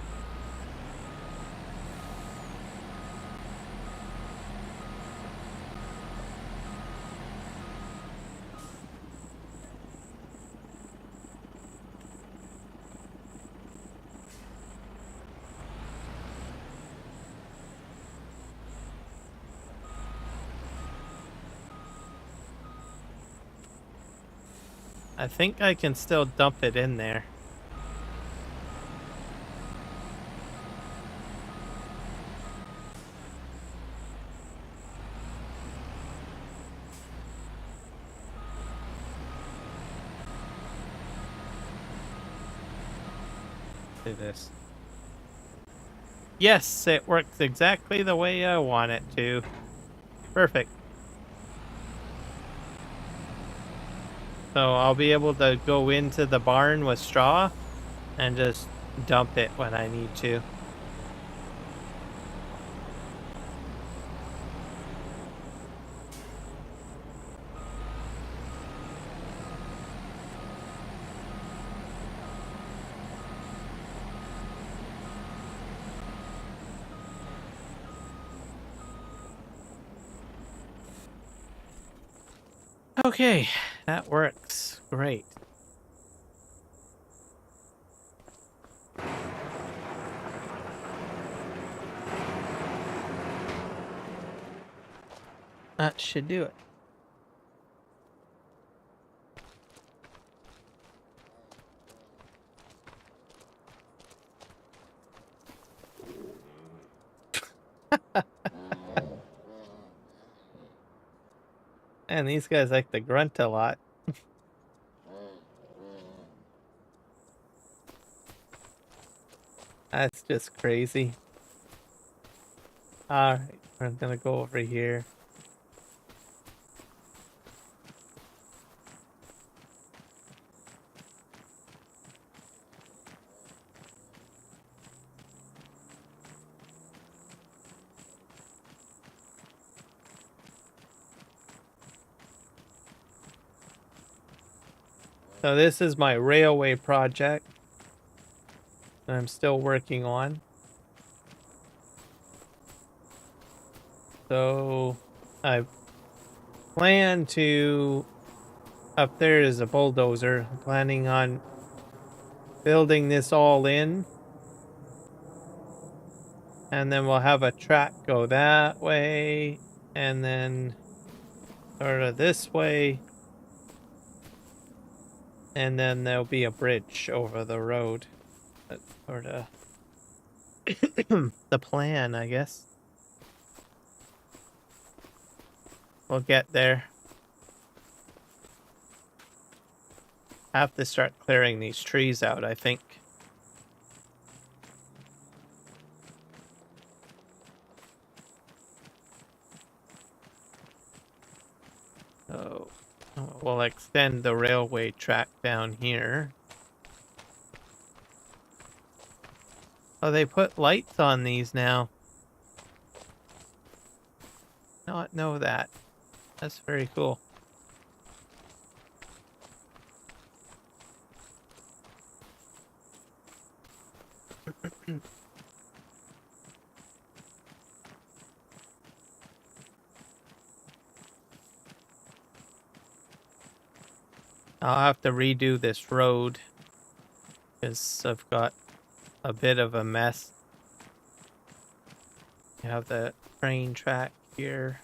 I think I can still dump it in there. Do this. Yes, it works exactly the way I want it to. Perfect. So I'll be able to go into the barn with straw and just dump it when I need to. Okay, that works. Great. That should do it. And these guys like to grunt a lot. That's just crazy. Alright, we're gonna go over here. So this is my railway project that I'm still working on. So I plan to, up there is a bulldozer. I'm planning on building this all in. And then we'll have a track go that way. And then sort of this way. And then there'll be a bridge over the road. That's sort of the plan, I guess. We'll get there. Have to start clearing these trees out, I think. So we'll extend the railway track down here. Oh, they put lights on these now. Not know that. That's very cool. I'll have to redo this road because I've got a bit of a mess. You have the train track here.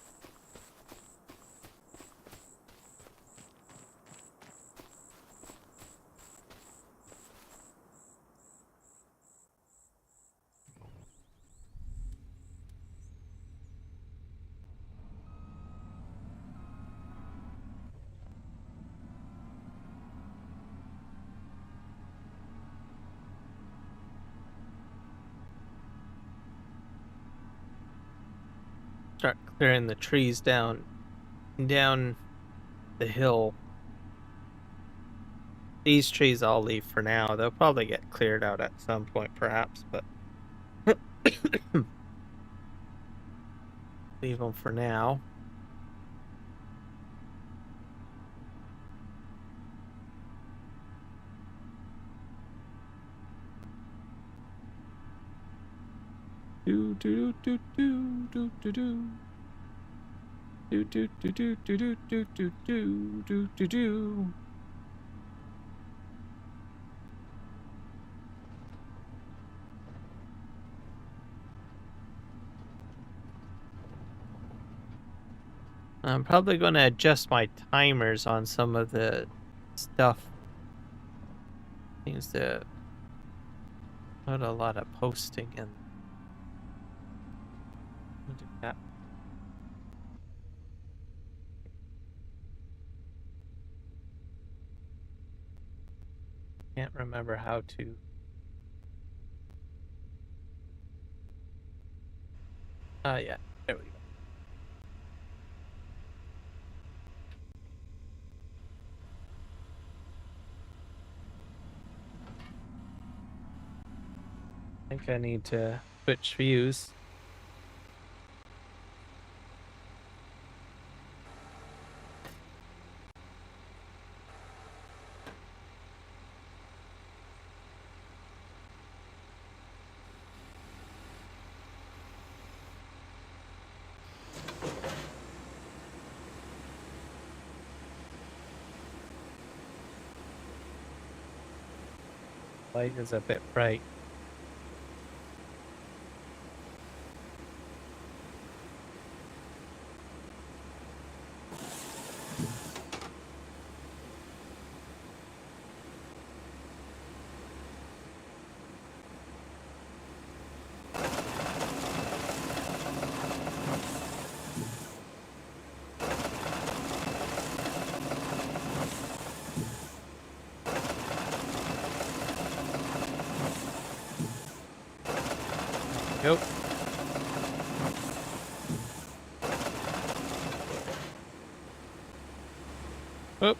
Start clearing the trees down the hill. These trees I'll leave for now. They'll probably get cleared out at some point, perhaps, but leave them for now. Do do do do do do do. Do do do do do do do do do do do do. I'm probably going to adjust my timers on some of the stuff. Seems to put a lot of posting in. I'll do that. Can't remember how to. Yeah, there we go. I think I need to switch views. Light is a bit bright. Go. Whoop.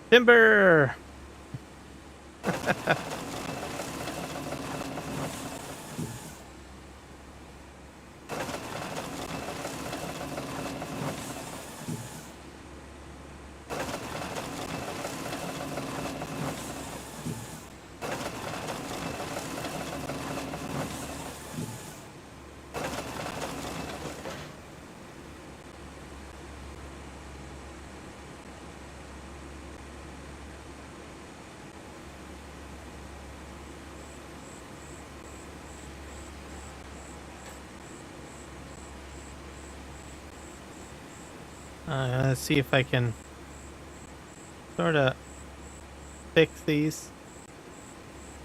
Timber! Let's see if I can sort of fix these.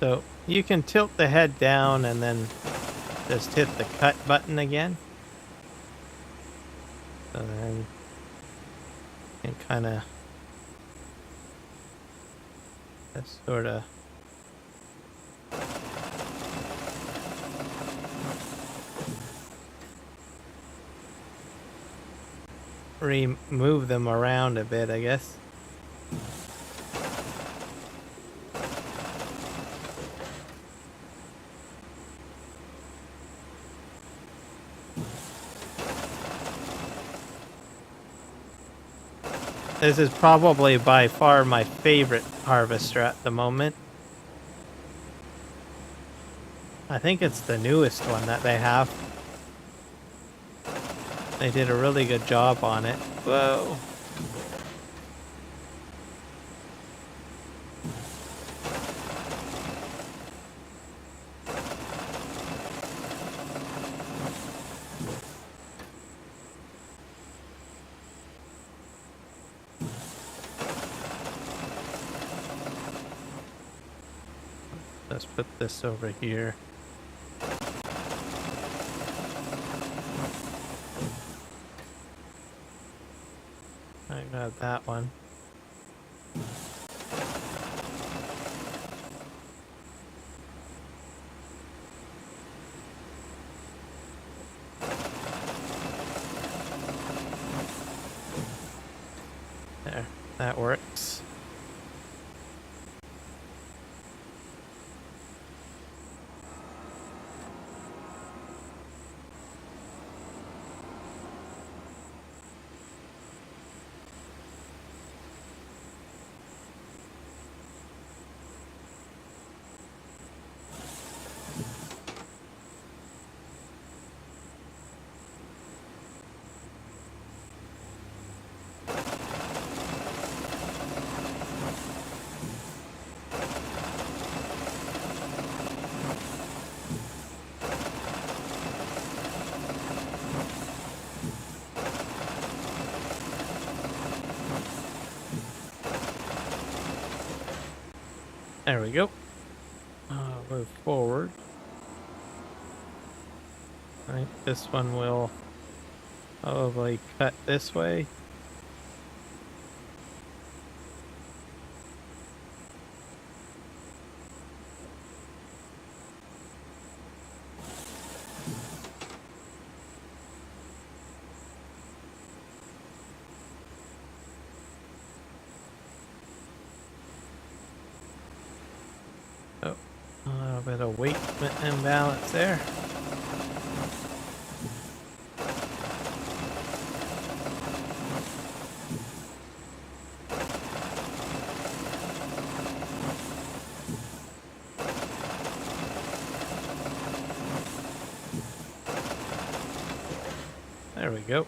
So you can tilt the head down and then just hit the cut button again. So then you can kind of just sort of remove them around a bit, I guess. This is probably by far my favorite harvester at the moment. I think it's the newest one that they have. They did a really good job on it. Whoa. Let's put this over here. I got that one. That works. There we go. Move forward. I think this one will probably cut this way. Oh, a little bit of weight imbalance there. There we go.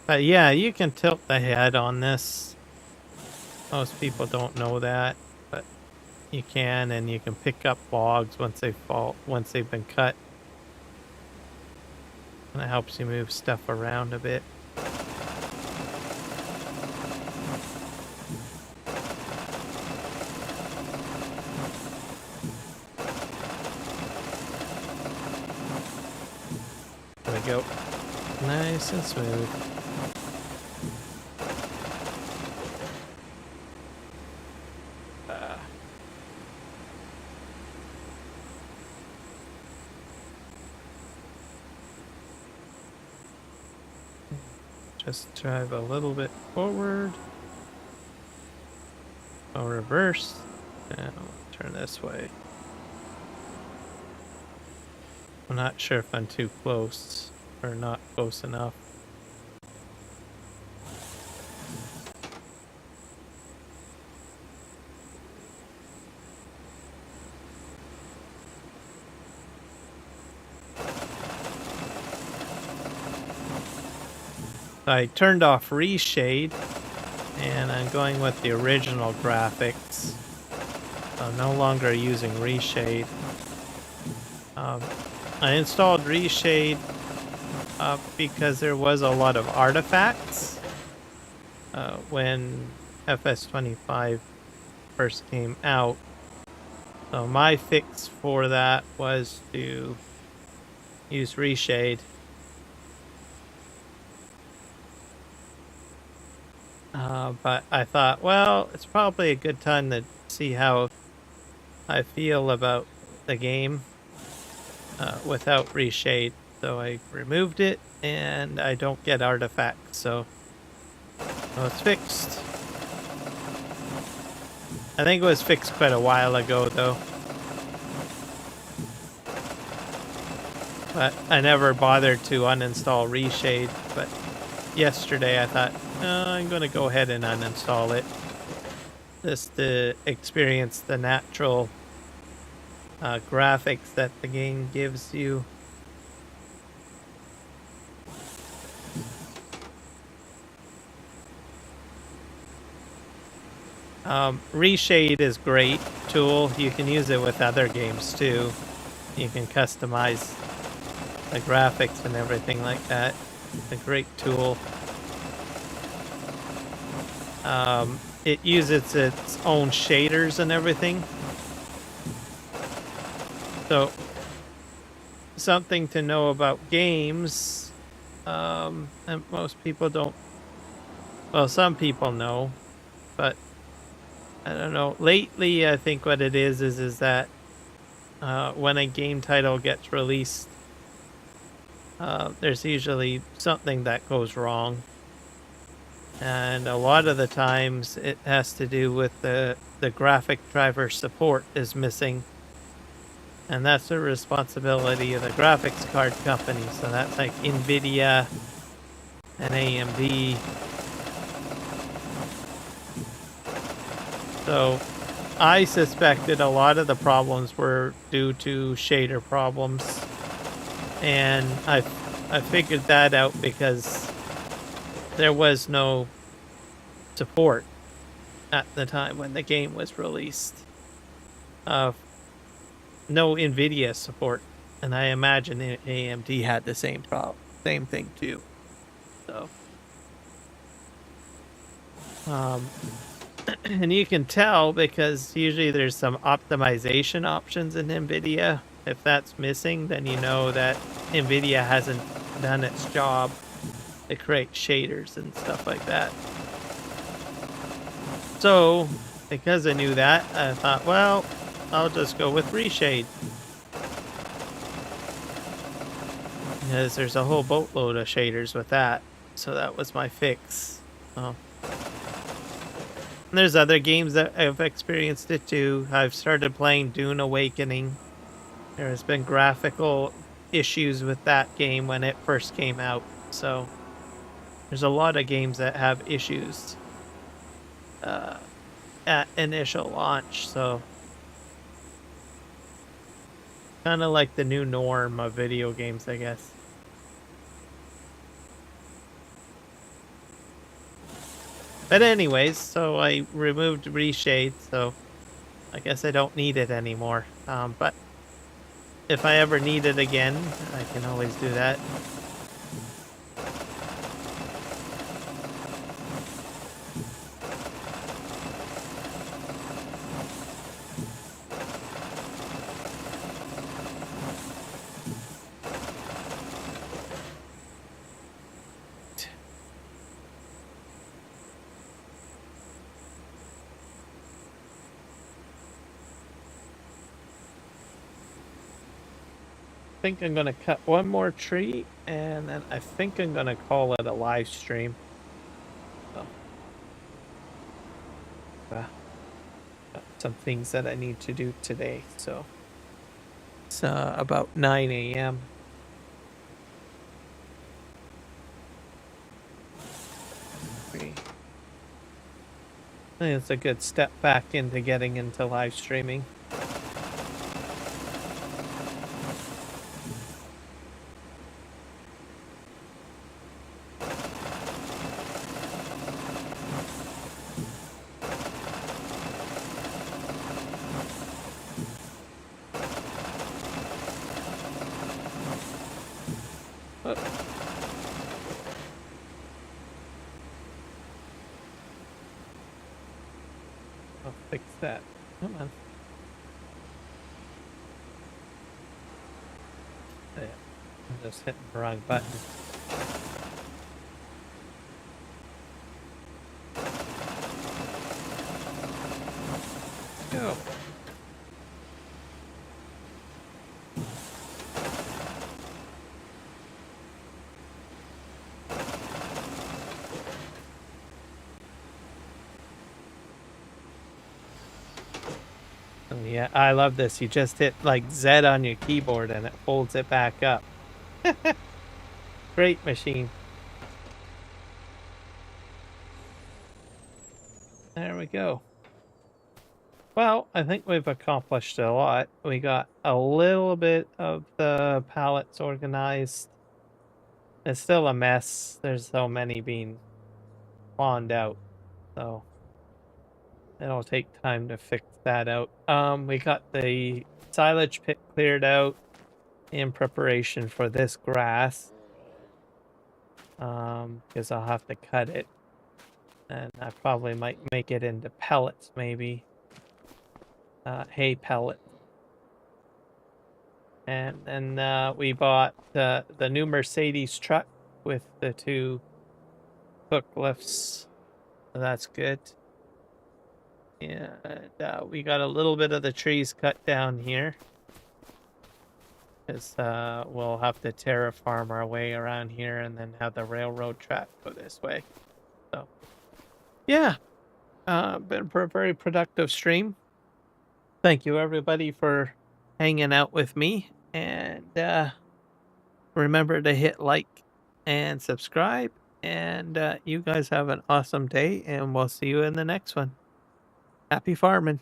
But yeah, you can tilt the head on this. Most people don't know that, but you can, and you can pick up logs once they've been cut. And it helps you move stuff around a bit. There we go. Nice and smooth. Just drive a little bit forward. I'll reverse. And I'll turn this way. I'm not sure if I'm too close or not close enough. I turned off reshade, and I'm going with the original graphics. I'm no longer using reshade. I installed reshade because there was a lot of artifacts when FS25 first came out. So my fix for that was to use reshade. But I thought, well, it's probably a good time to see how I feel about the game without reshade. So I removed it, and I don't get artifacts, so it's fixed. I think it was fixed quite a while ago, though. But I never bothered to uninstall reshade, but yesterday I thought, I'm going to go ahead and uninstall it just to experience the natural graphics that the game gives you. Reshade is a great tool. You can use it with other games too. You can customize the graphics and everything like that. It's a great tool. It uses its own shaders and everything. So, something to know about games, and most people don't, well, some people know, but I don't know. Lately, I think what it is that when a game title gets released, there's usually something that goes wrong. And a lot of the times it has to do with the graphic driver support is missing. And that's the responsibility of the graphics card company. So that's like NVIDIA and AMD. So I suspected a lot of the problems were due to shader problems. And I figured that out because there was no support at the time when the game was released. No NVIDIA support, and I imagine AMD had the same same thing too. So, and you can tell because usually there's some optimization options in NVIDIA. If that's missing, then you know that NVIDIA hasn't done its job to create shaders and stuff like that. So, because I knew that, I thought, well, I'll just go with reshade. Because there's a whole boatload of shaders with that. So that was my fix. Oh. And there's other games that I've experienced it too. I've started playing Dune Awakening. There has been graphical issues with that game when it first came out. So there's a lot of games that have issues at initial launch. So kind of like the new norm of video games, I guess. But anyways, so I removed reshade, so I guess I don't need it anymore. But if I ever need it again, I can always do that. I think I'm gonna cut one more tree, and then I think I'm gonna call it a live stream. So, got some things that I need to do today. So it's about 9 a.m. I think it's a good step back into getting into live streaming. I'll fix that. Come on. There. I'm just hitting the wrong button. Go. Oh, yeah, I love this. You just hit like Z on your keyboard and it folds it back up. Great machine. There we go. Well, I think we've accomplished a lot. We got a little bit of the pallets organized. It's still a mess. There's so many being spawned out. So it'll take time to fix that out. We got the silage pit cleared out in preparation for this grass. Because I'll have to cut it. And I probably might make it into pellets, maybe. Hay pellet. And then we bought the new Mercedes truck with the 2 hook lifts. So that's good. And we got a little bit of the trees cut down here. 'cause, we'll have to terraform our way around here and then have the railroad track go this way. So, yeah, been a very productive stream. Thank you everybody for hanging out with me, and, remember to hit like and subscribe, and, you guys have an awesome day, and we'll see you in the next one. Happy farming.